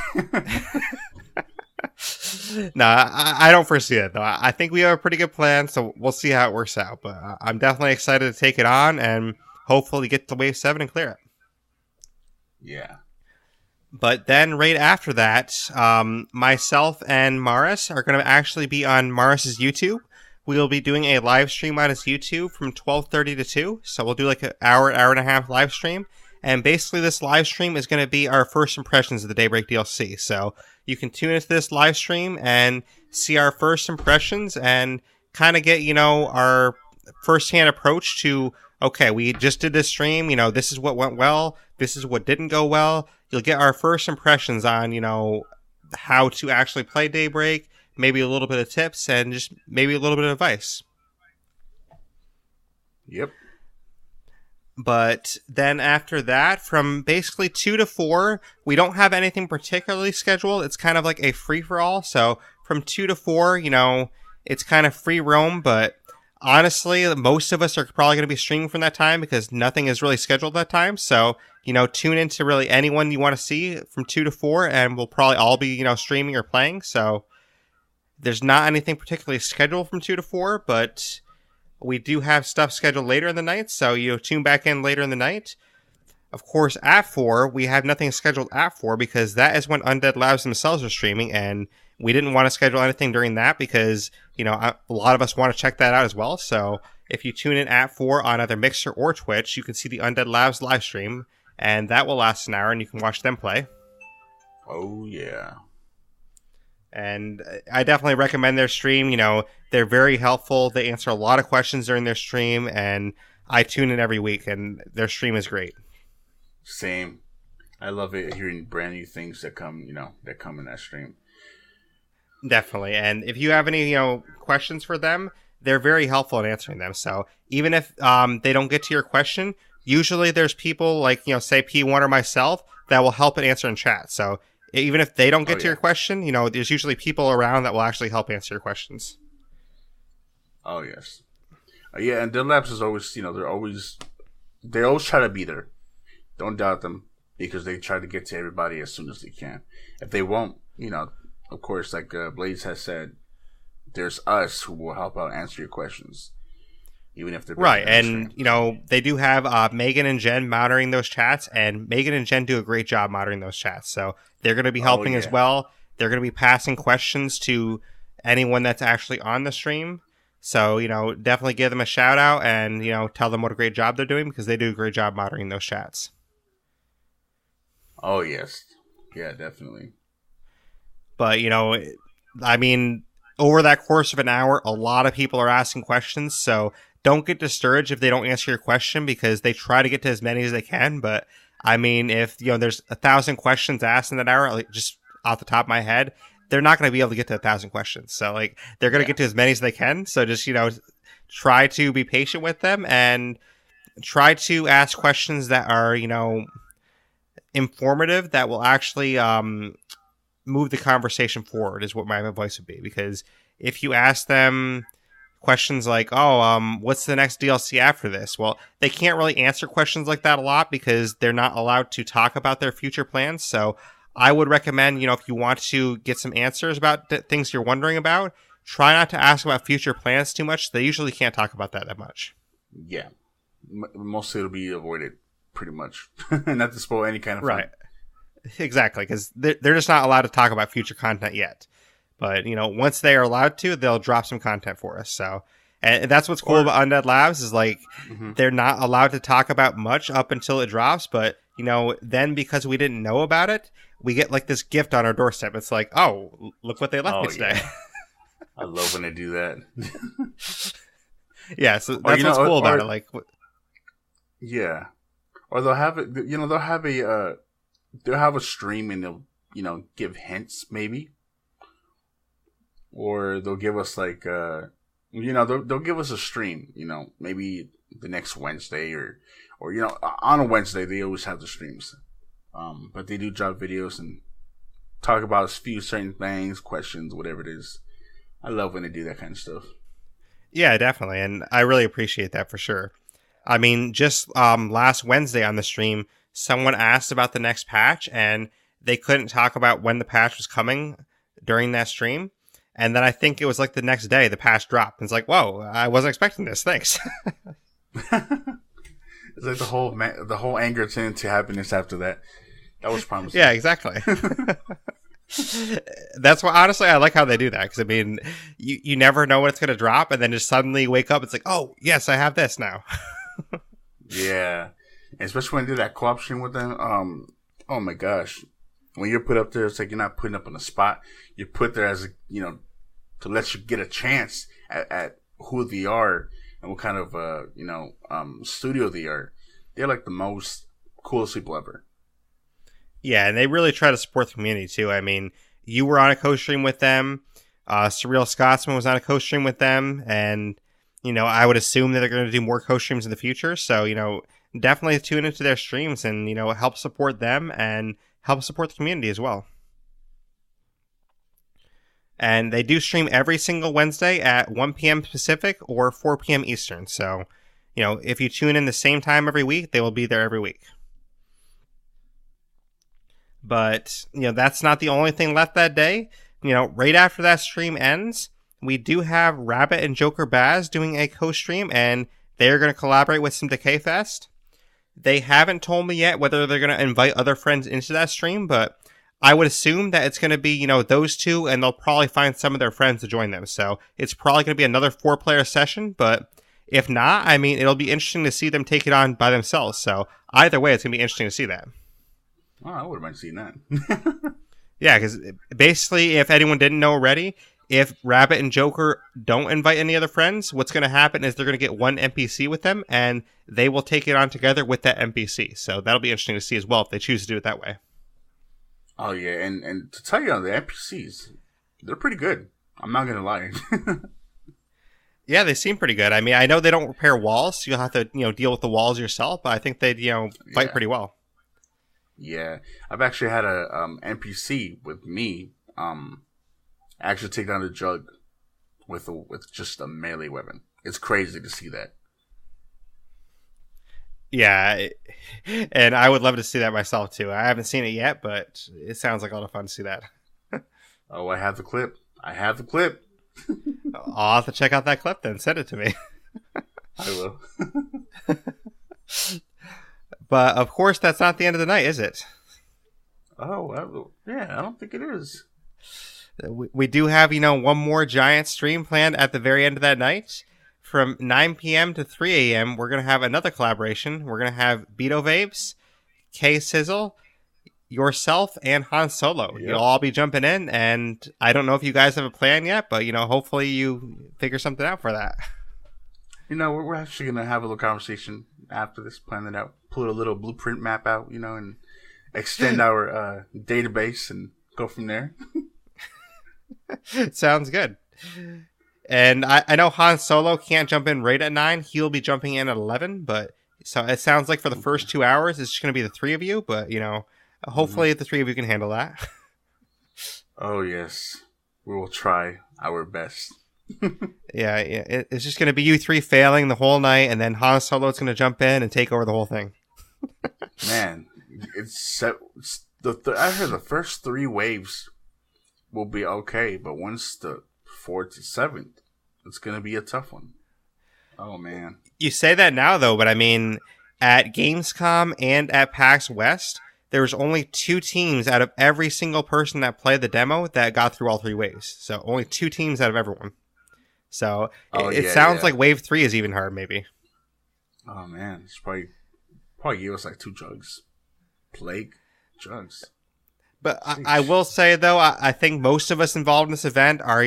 No, I don't foresee it, though. I think we have a pretty good plan, so we'll see how it works out. But I'm definitely excited to take it on and hopefully get to Wave 7 and clear it. Yeah. But then right after that, myself and Maris are going to actually be on Maris's YouTube. We'll be doing a live stream on his YouTube from 12:30 to 2. So we'll do like an hour and a half live stream. And basically this live stream is going to be our first impressions of the Daybreak DLC. So you can tune into this live stream and see our first impressions and kind of get, our first-hand approach to, okay, we just did this stream, this is what went well, this is what didn't go well. You'll get our first impressions on, how to actually play Daybreak, maybe a little bit of tips, and just maybe a little bit of advice. Yep. But then after that, from basically 2 to 4, we don't have anything particularly scheduled. It's kind of like a free-for-all. So from 2 to 4, it's kind of free roam. But honestly, most of us are probably going to be streaming from that time because nothing is really scheduled that time. So, tune in to really anyone you want to see from 2 to 4, and we'll probably all be, streaming or playing. So there's not anything particularly scheduled from 2 to 4, but we do have stuff scheduled later in the night, so tune back in later in the night. Of course, at 4, we have nothing scheduled at 4 because that is when Undead Labs themselves are streaming, and we didn't want to schedule anything during that because, a lot of us want to check that out as well. So if you tune in at 4 on either Mixer or Twitch, you can see the Undead Labs live stream, and that will last an hour, and you can watch them play. Oh, yeah. And I definitely recommend their stream. They're very helpful. They answer a lot of questions during their stream, and I tune in every week, and their stream is great. Same. I love it hearing brand new things that come in that stream. Definitely. And if you have any, questions for them, they're very helpful in answering them. So even if they don't get to your question, usually there's people like, say P1 or myself that will help and answer in chat. So even if they don't get to your question, there's usually people around that will actually help answer your questions. Oh, yes. Yeah, and Dead Labs is always, they always try to be there. Don't doubt them, because they try to get to everybody as soon as they can. If they won't, of course, like Blaise has said, there's us who will help out answer your questions. Even if they're right, and they do have Megan and Jen monitoring those chats, and Megan and Jen do a great job monitoring those chats. So they're going to be helping as well. They're going to be passing questions to anyone that's actually on the stream. So definitely give them a shout out and tell them what a great job they're doing because they do a great job monitoring those chats. Oh yes, yeah, definitely. But I mean, over that course of an hour, a lot of people are asking questions. So don't get discouraged if they don't answer your question because they try to get to as many as they can. But I mean, if there's 1,000 questions asked in that hour, like, just off the top of my head, they're not going to be able to get to 1,000 questions. So like they're going to get to as many as they can. So just try to be patient with them and try to ask questions that are informative that will actually move the conversation forward. Is what my advice would be, because if you ask them questions like, what's the next DLC after this? Well, they can't really answer questions like that a lot because they're not allowed to talk about their future plans. So I would recommend, if you want to get some answers about things you're wondering about, try not to ask about future plans too much. They usually can't talk about that much. Yeah. mostly it'll be avoided, pretty much. Not to spoil any kind of fun. Right. Exactly, because they're just not allowed to talk about future content yet. But, once they are allowed to, they'll drop some content for us. So, and that's what's cool about Undead Labs is, like, they're not allowed to talk about much up until it drops. But, then because we didn't know about it, we get, like, this gift on our doorstep. It's like, oh, look what they left me today. Yeah. I love when they do that. Yeah, so that's what's cool about it. Like, yeah. Or they'll have it, they'll have a stream and they'll, give hints, maybe. Or they'll give us like, they'll give us a stream, maybe the next Wednesday or on a Wednesday, they always have the streams. But they do drop videos and talk about a few certain things, questions, whatever it is. I love when they do that kind of stuff. Yeah, definitely. And I really appreciate that for sure. I mean, just last Wednesday on the stream, someone asked about the next patch and they couldn't talk about when the patch was coming during that stream. And then I think it was like the next day the patch dropped. And it's like, whoa, I wasn't expecting this. Thanks. It's like the whole anger turned to happiness after that. That was promising. Yeah, exactly. That's why, honestly, I like how they do that. Because, I mean, you never know when it's going to drop. And then just suddenly wake up. It's like, oh, yes, I have this now. Yeah. And especially when I did that co-op stream with them. Oh, my gosh. When you're put up there, it's like you're not putting up on the spot. You're put there as, to let you get a chance at who they are and what kind of, studio they are. They're like the most coolest people ever. Yeah, and they really try to support the community, too. I mean, you were on a co-stream with them. Surreal Scotsman was on a co-stream with them. And, I would assume that they're going to do more co-streams in the future. So, definitely tune into their streams and, help support them and help support the community as well. And they do stream every single Wednesday at 1 p.m. Pacific or 4 p.m. Eastern. So, if you tune in the same time every week, they will be there every week. But, that's not the only thing left that day. Right after that stream ends, we do have Rabbit and Joker Baz doing a co-stream, and they're going to collaborate with some DecayFest. They haven't told me yet whether they're going to invite other friends into that stream, but I would assume that it's going to be, those two, and they'll probably find some of their friends to join them. So it's probably going to be another 4-player session, but if not, I mean, it'll be interesting to see them take it on by themselves. So either way, it's going to be interesting to see that. Oh, I wouldn't mind seeing that. Yeah, because basically, if anyone didn't know already, if Rabbit and Joker don't invite any other friends, what's going to happen is they're going to get one NPC with them, and they will take it on together with that NPC. So that'll be interesting to see as well if they choose to do it that way. Oh, yeah, and to tell you, the NPCs, they're pretty good. I'm not going to lie. Yeah, they seem pretty good. I mean, I know they don't repair walls, so you'll have to, deal with the walls yourself, but I think they, fight pretty well. Yeah, I've actually had a NPC with me actually take down a jug with just a melee weapon. It's crazy to see that. Yeah, and I would love to see that myself too. I haven't seen it yet, but it sounds like a lot of fun to see that. Oh, I have the clip. I'll have to check out that clip then. Send it to me. I will. But, of course, that's not the end of the night, is it? Oh, yeah, I don't think it is. We do have, one more giant stream planned at the very end of that night. From 9 p.m. to 3 a.m., we're going to have another collaboration. We're going to have Beto Vapes, K Sizzle, yourself, and Han Solo. Yep. You'll all be jumping in, and I don't know if you guys have a plan yet, but, hopefully you figure something out for that. We're actually going to have a little conversation after this, plan it out, put a little blueprint map out, and extend our database and go from there. Sounds good. And I know Han Solo can't jump in right at 9. He'll be jumping in at 11, but so it sounds like for the first 2 hours, it's just going to be the three of you, but, hopefully the three of you can handle that. Oh, yes. We will try our best. Yeah, it's just going to be you three failing the whole night, and then Han Solo's going to jump in and take over the whole thing. Man, I heard the first 3 waves will be okay, but once the 4th to 7th, it's going to be a tough one. Oh man. You say that now, though, but I mean, at Gamescom and at PAX West, there was only 2 teams out of every single person that played the demo that got through all 3 waves. So only 2 teams out of everyone. So Oh it yeah, sounds yeah. like Wave 3 is even hard, maybe. Oh man, it's probably give us like 2 drugs, plague, drugs. But I will say, though, I think most of us involved in this event are,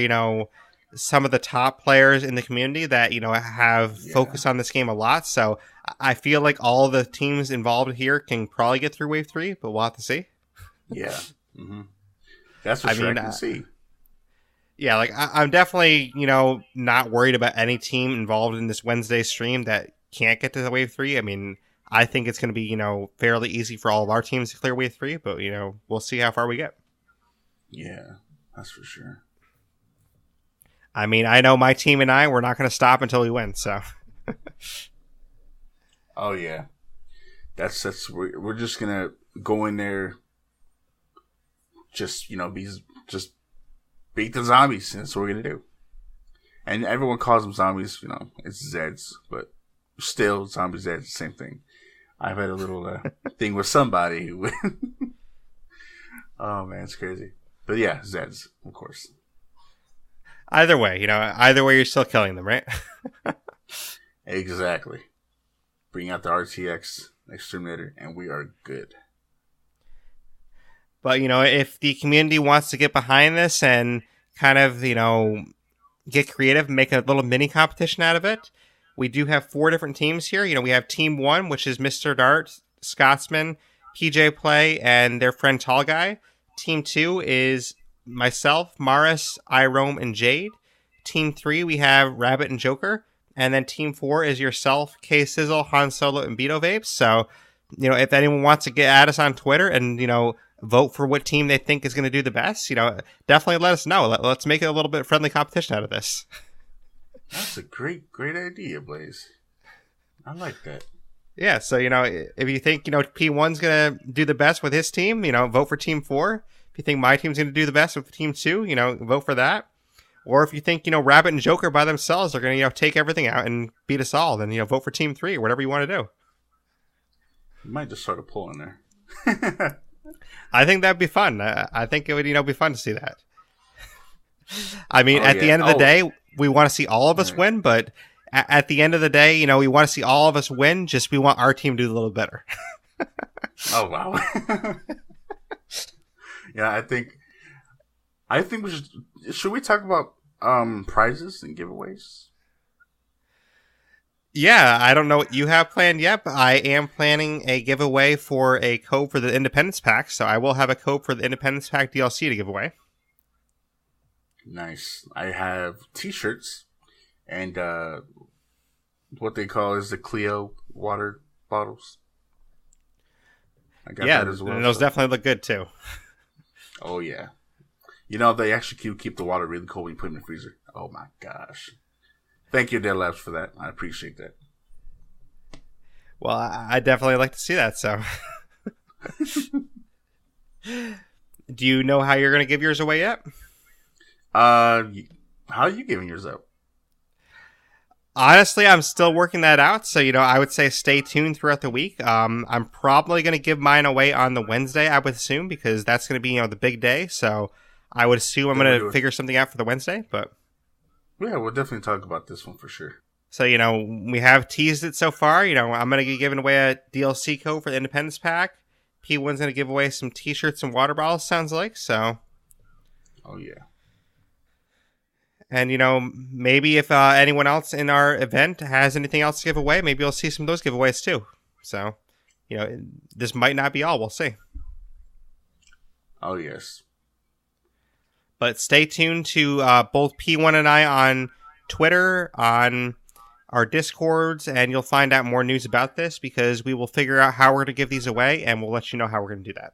some of the top players in the community that, have focused on this game a lot. So I feel like all the teams involved here can probably get through Wave 3, but we'll have to see. Yeah. Mm-hmm. That's what I can see. Yeah, like I'm definitely, not worried about any team involved in this Wednesday stream that can't get to the Wave 3. I mean, I think it's going to be, fairly easy for all of our teams to clear Wave 3, but, we'll see how far we get. Yeah, that's for sure. I mean, I know my team and we're not going to stop until we win, so. Oh, yeah. We're just going to go in there, just, just beat the zombies. That's what we're going to do. And everyone calls them zombies, it's Zeds, but still, zombies, Zeds, same thing. I've had a little thing with somebody who. Oh man, it's crazy. But yeah, Zeds, of course. Either way, you're still killing them, right? Exactly. Bring out the RTX Exterminator, and we are good. But, if the community wants to get behind this and kind of, get creative, make a little mini competition out of it, we do have 4 different teams here. We have Team 1, which is Mr. Dart, Scotsman, PJ Play, and their friend Tall Guy. Team 2 is myself, Maris, Irome, and Jade. Team 3, we have Rabbit and Joker. And then Team 4 is yourself, K-Sizzle, Han Solo, and Beto Vapes. So, if anyone wants to get at us on Twitter and, vote for what team they think is going to do the best, definitely let us know. Let's make it a little bit friendly competition out of this. That's a great idea, Blaise. I like that. Yeah, so, if you think, P1's going to do the best with his team, vote for Team 4. If you think my team's going to do the best with Team 2, vote for that. Or if you think, Rabbit and Joker by themselves are going to, take everything out and beat us all, then, vote for Team 3 or whatever you want to do. You might just start a poll in there. I think that'd be fun. I think it would, be fun to see that. I mean, at the end of the day, we want to see all of us win, but at the end of the day, we want to see all of us win, just we want our team to do a little better. Oh, wow. Yeah, I think we should we talk about prizes and giveaways? Yeah, I don't know what you have planned yet, but I am planning a giveaway for a code for the Independence Pack, so I will have a code for the Independence Pack DLC to give away. Nice. I have t-shirts and what they call is the Clio water bottles. I got that as well. And those definitely look good too. Oh yeah. They actually keep the water really cold when you put it in the freezer. Oh my gosh. Thank you, Dead Labs, for that. I appreciate that. Well, I definitely like to see that, so. Do you know how you're going to give yours away yet? How are you giving yours out? Honestly, I'm still working that out, so, I would say stay tuned throughout the week. I'm probably going to give mine away on the Wednesday, I would assume, because that's going to be, the big day, so I would assume I'm going to figure something out for the Wednesday, but... Yeah, we'll definitely talk about this one for sure. So, we have teased it so far. I'm going to be giving away a DLC code for the Independence Pack. P1's going to give away some t-shirts and water bottles, sounds like, so... Oh, yeah. And, maybe if anyone else in our event has anything else to give away, maybe you'll see some of those giveaways too. So, this might not be all. We'll see. Oh, yes. But stay tuned to both P1 and I on Twitter, on our Discords, and you'll find out more news about this because we will figure out how we're going to give these away, and we'll let you know how we're going to do that.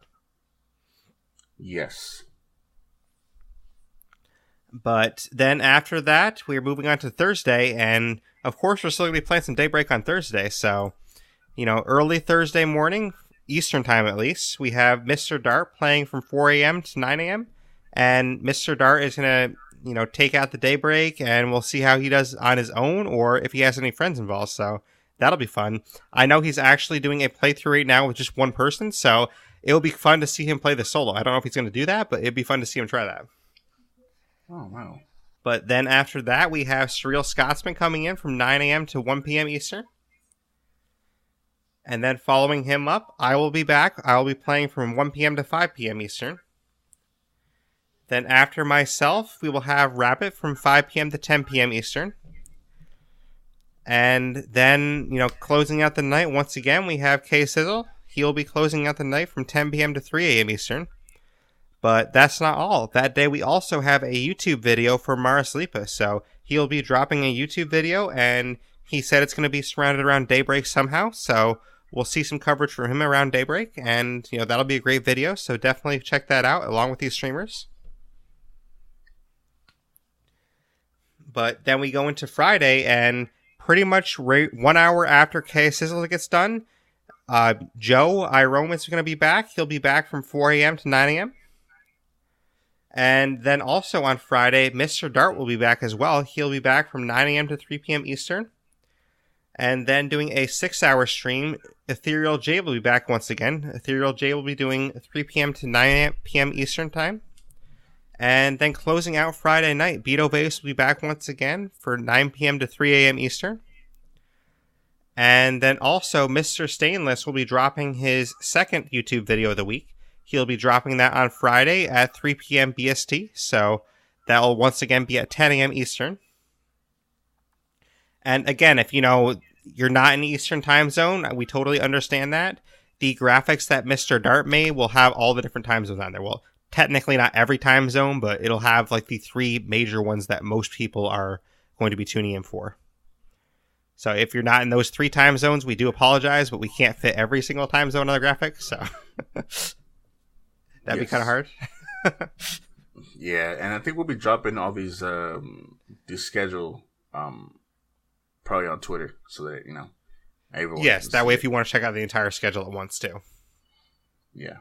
Yes. But then after that, we're moving on to Thursday, and of course we're still going to be playing some Daybreak on Thursday, so, early Thursday morning, Eastern time at least, we have Mr. Dart playing from 4 a.m. to 9 a.m., and Mr. Dart is going to take out the Daybreak, and we'll see how he does on his own or if he has any friends involved. So that'll be fun. I know he's actually doing a playthrough right now with just one person, so it'll be fun to see him play the solo. I don't know if he's going to do that, but it'd be fun to see him try that. Oh, wow. But then after that, we have Surreal Scotsman coming in from 9 a.m. to 1 p.m. Eastern. And then following him up, I will be back. I will be playing from 1 p.m. to 5 p.m. Eastern. Then after myself, we will have Rabbit from 5 p.m. to 10 p.m. Eastern. And then, closing out the night, once again, we have K Sizzle. He'll be closing out the night from 10 p.m. to 3 a.m. Eastern. But that's not all. That day, we also have a YouTube video for Marasleepa. So he'll be dropping a YouTube video, and he said it's going to be surrounded around Daybreak somehow. So we'll see some coverage from him around Daybreak, and that'll be a great video. So definitely check that out along with these streamers. But then we go into Friday, and pretty much 1 hour after K Sizzle gets done, Joe Irome is going to be back. He'll be back from 4 a.m. to 9 a.m. And then also on Friday, Mr. Dart will be back as well. He'll be back from 9 a.m. to 3 p.m. Eastern. And then doing a 6-hour stream, Ethereal J will be back once again. Ethereal J will be doing 3 p.m. to 9 p.m. Eastern time. And then closing out Friday night, Beto Base will be back once again for 9 p.m. to 3 a.m. Eastern. And then also, Mr. Stainless will be dropping his second YouTube video of the week. He'll be dropping that on Friday at 3 p.m. BST. So that'll once again be at 10 a.m. Eastern. And again, if you're not in the Eastern time zone, we totally understand that. The graphics that Mr. Dart made will have all the different time zones on there. Well, technically not every time zone, but it'll have like the 3 major ones that most people are going to be tuning in for. So if you're not in those 3 time zones, we do apologize, but we can't fit every single time zone on the graphic. So that'd be kind of hard. Yeah, and I think we'll be dropping all these this schedule probably on Twitter so that everyone. Yes, that way if you want to check out the entire schedule at once too. Yeah.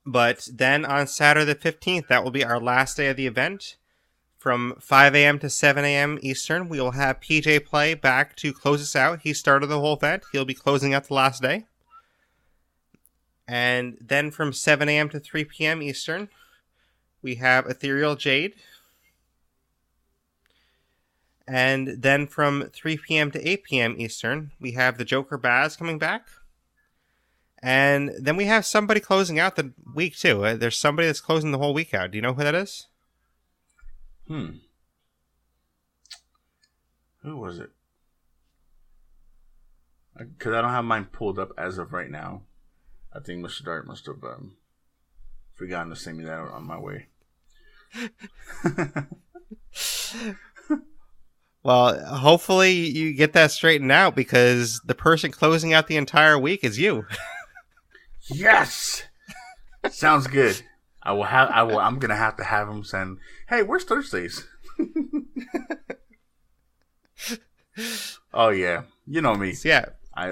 But then on Saturday the 15th, that will be our last day of the event. From 5 a.m. to 7 a.m. Eastern, we will have PJ Play back to close us out. He started the whole event. He'll be closing out the last day. And then from 7 a.m. to 3 p.m. Eastern, we have Ethereal Jade. And then from 3 p.m. to 8 p.m. Eastern, we have the Joker Baz coming back. And then we have somebody closing out the week, too. There's somebody that's closing the whole week out. Do you know who that is? Who was it? Because I don't have mine pulled up as of right now. I think Mr. Dart must have forgotten to send me that on my way. Well, hopefully you get that straightened out, because the person closing out the entire week is you. Yes! Sounds good. I'm gonna have to have him send, hey, where's Thursdays? Oh yeah. You know me. So, yeah.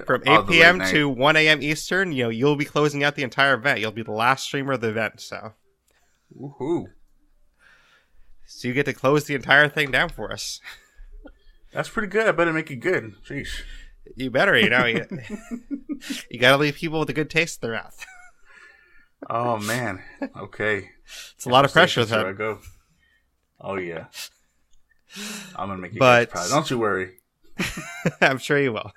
From 8 p.m. to 1 a.m. Eastern, you'll be closing out the entire event. You'll be the last streamer of the event, so. Woohoo. So you get to close the entire thing down for us. That's pretty good. I better make it good. Jeez. You better, you gotta leave people with a good taste in their mouth. Oh, man. Okay. It's a lot of pressure with that. I go. Oh, yeah. I'm going to make you guys proud. Don't you worry. I'm sure you will.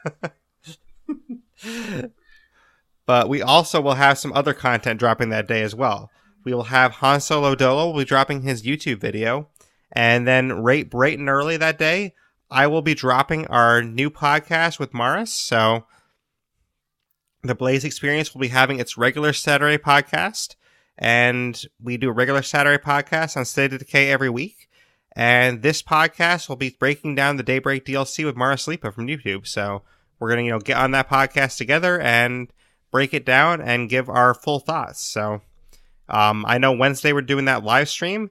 But we also will have some other content dropping that day as well. We will have Han Solo Dolo will be dropping his YouTube video. And then right bright and early that day, I will be dropping our new podcast with Maris. So the Blaise XPerience will be having its regular Saturday podcast. And we do a regular Saturday podcast on State of Decay every week. And this podcast will be breaking down the Daybreak DLC with Marasleepa from YouTube. So we're going to, get on that podcast together and break it down and give our full thoughts. So I know Wednesday we're doing that live stream.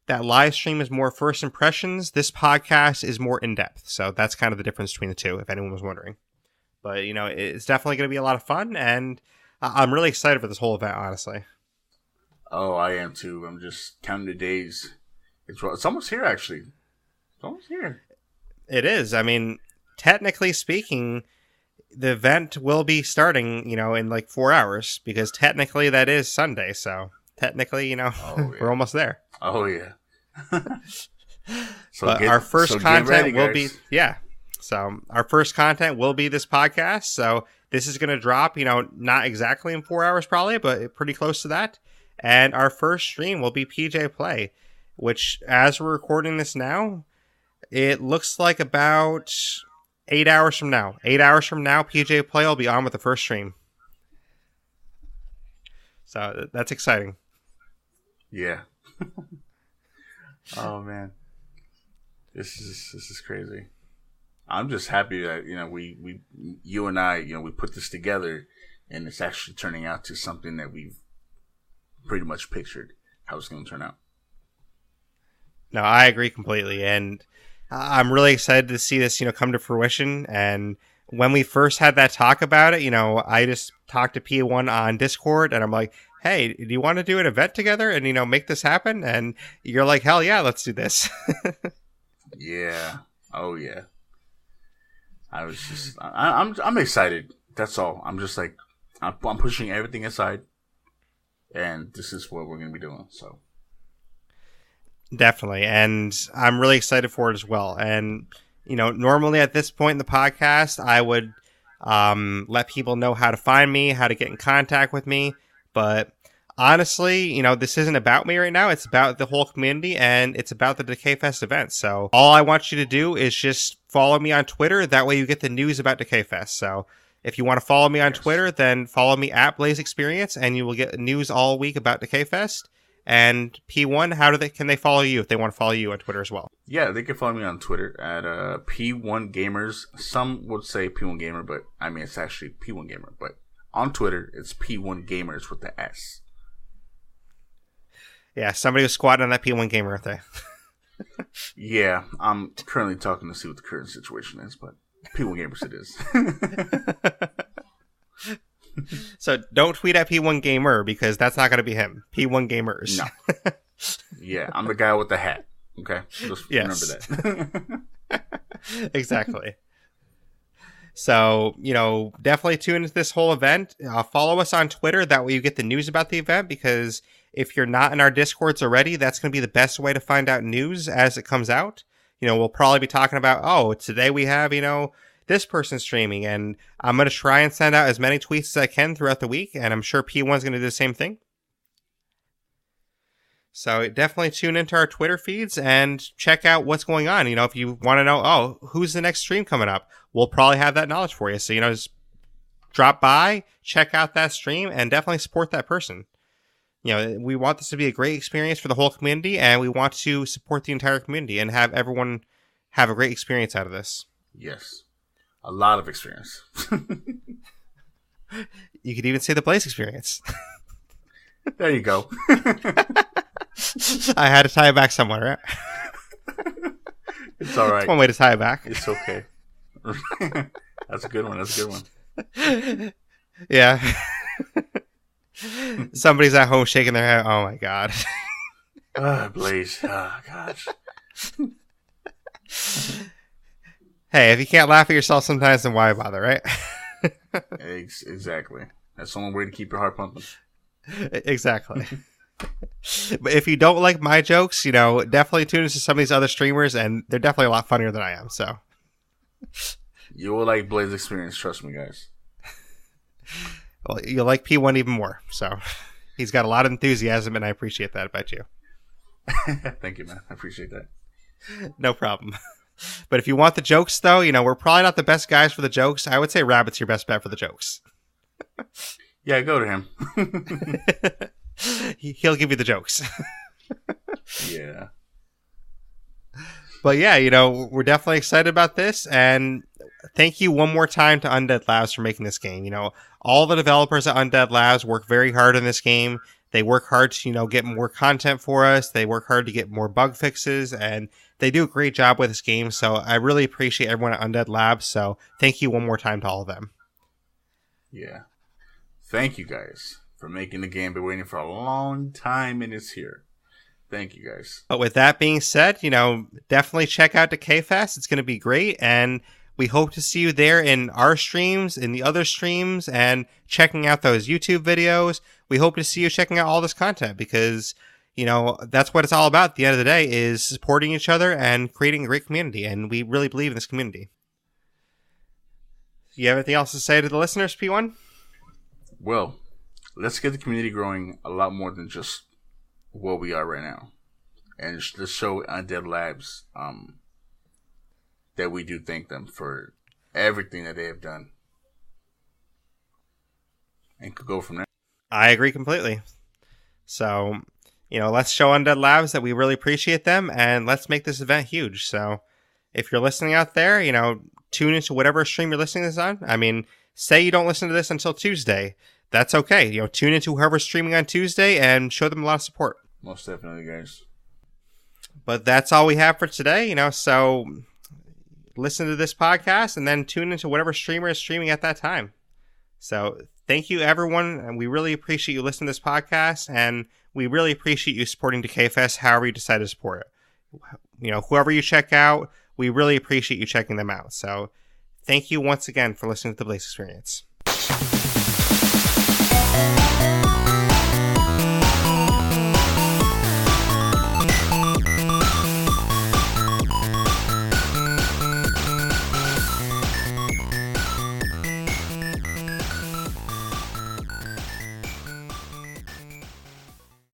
That live stream is more first impressions. This podcast is more in-depth. So that's kind of the difference between the two, if anyone was wondering. But, it's definitely going to be a lot of fun. And I'm really excited for this whole event, honestly. Oh, I am too. I'm just counting the days. It's almost here, actually. It's almost here. It is. I mean, technically speaking, the event will be starting, in like 4 hours, because technically that is Sunday. So technically, we're almost there. Oh, yeah. But our first content will be, So our first content will be this podcast. So this is going to drop, not exactly in 4 hours probably, but pretty close to that. And our first stream will be PJ Play, which, as we're recording this now, it looks like about 8 hours from now. 8 hours from now, PJ Play will be on with the first stream. So that's exciting. Yeah. Oh man, this is crazy. I'm just happy that you and I we put this together, and it's actually turning out to something that we've pretty much pictured how it's going to turn out. No, I agree completely, and I'm really excited to see this come to fruition. And when we first had that talk about it, I just talked to P1 on Discord, and I'm like, hey, do you want to do an event together and make this happen? And you're like, hell yeah, let's do this. Yeah. Oh yeah. I was just I'm excited. That's all. I'm just like I'm pushing everything aside, and this is what we're gonna be doing. So definitely, and I'm really excited for it as well. And normally at this point in the podcast, I would let people know how to find me, how to get in contact with me. But honestly, this isn't about me right now. It's about the whole community, and it's about the DecayFest event. So all I want you to do is just follow me on Twitter. That way you get the news about DecayFest. So if you want to follow me on Twitter, then follow me at Blaise XPerience, and you will get news all week about DecayFest. And P1, can they follow you if they want to follow you on Twitter as well? Yeah, they can follow me on Twitter at P1Gamers. Some would say P1Gamer, but I mean it's actually P1Gamer. But on Twitter, it's P1Gamers with the S. Yeah, somebody was squatting on that P1Gamer right there. Yeah, I'm currently talking to see what the current situation is, but P1Gamers it is. So don't tweet at P1Gamer, because that's not going to be him. P1Gamers. No. Yeah, I'm the guy with the hat. Okay? Just remember that. Exactly. So, definitely tune into this whole event. Follow us on Twitter. That way you get the news about the event, because if you're not in our Discords already, that's going to be the best way to find out news as it comes out. We'll probably be talking about, today we have, this person streaming, and I'm going to try and send out as many tweets as I can throughout the week, and I'm sure P1's going to do the same thing. So definitely tune into our Twitter feeds and check out what's going on. If you want to know, who's the next stream coming up, we'll probably have that knowledge for you. So, just drop by, check out that stream, and definitely support that person. We want this to be a great experience for the whole community, and we want to support the entire community and have everyone have a great experience out of this. Yes. A lot of experience. You could even say the Blaise experience. There you go. I had to tie it back somewhere, right? It's all right. That's one way to tie it back. It's okay. That's a good one. Yeah. Somebody's at home shaking their head. Oh my god. Blaise. Oh gosh. Hey, if you can't laugh at yourself sometimes, then why bother, right? Exactly. That's the only way to keep your heart pumping. Exactly. But if you don't like my jokes, definitely tune into some of these other streamers, and they're definitely a lot funnier than I am. So you will like Blaise XPerience, trust me, guys. Well, you'll like P1 even more. So he's got a lot of enthusiasm, and I appreciate that about you. Thank you, man. I appreciate that. No problem. But if you want the jokes, though, we're probably not the best guys for the jokes. I would say Rabbit's your best bet for the jokes. Yeah, go to him. He'll give you the jokes. Yeah. But yeah, we're definitely excited about this. And thank you one more time to Undead Labs for making this game. All the developers at Undead Labs work very hard on this game. They work hard to, get more content for us. They work hard to get more bug fixes, and they do a great job with this game. So I really appreciate everyone at Undead Labs. So thank you one more time to all of them. Yeah. Thank you guys for making the game. Been waiting for a long time, and it's here. Thank you, guys. But with that being said, definitely check out DecayFest. It's going to be great, and we hope to see you there in our streams, in the other streams, and checking out those YouTube videos. We hope to see you checking out all this content because, that's what it's all about at the end of the day, is supporting each other and creating a great community. And we really believe in this community. You have anything else to say to the listeners, P1? Well, let's get the community growing a lot more than just what we are right now. And let's show Undead Labs that we do thank them for everything that they have done. And could go from there. I agree completely. So, let's show Undead Labs that we really appreciate them, and let's make this event huge. So, if you're listening out there, tune into whatever stream you're listening to this on. I mean, say you don't listen to this until Tuesday. That's okay. Tune into whoever's streaming on Tuesday and show them a lot of support. Most definitely, guys. But that's all we have for today, so listen to this podcast and then tune into whatever streamer is streaming at that time. So thank you, everyone. And we really appreciate you listening to this podcast, and we really appreciate you supporting DecayFest however you decide to support it. Whoever you check out, we really appreciate you checking them out. So thank you once again for listening to the Blaise XPerience.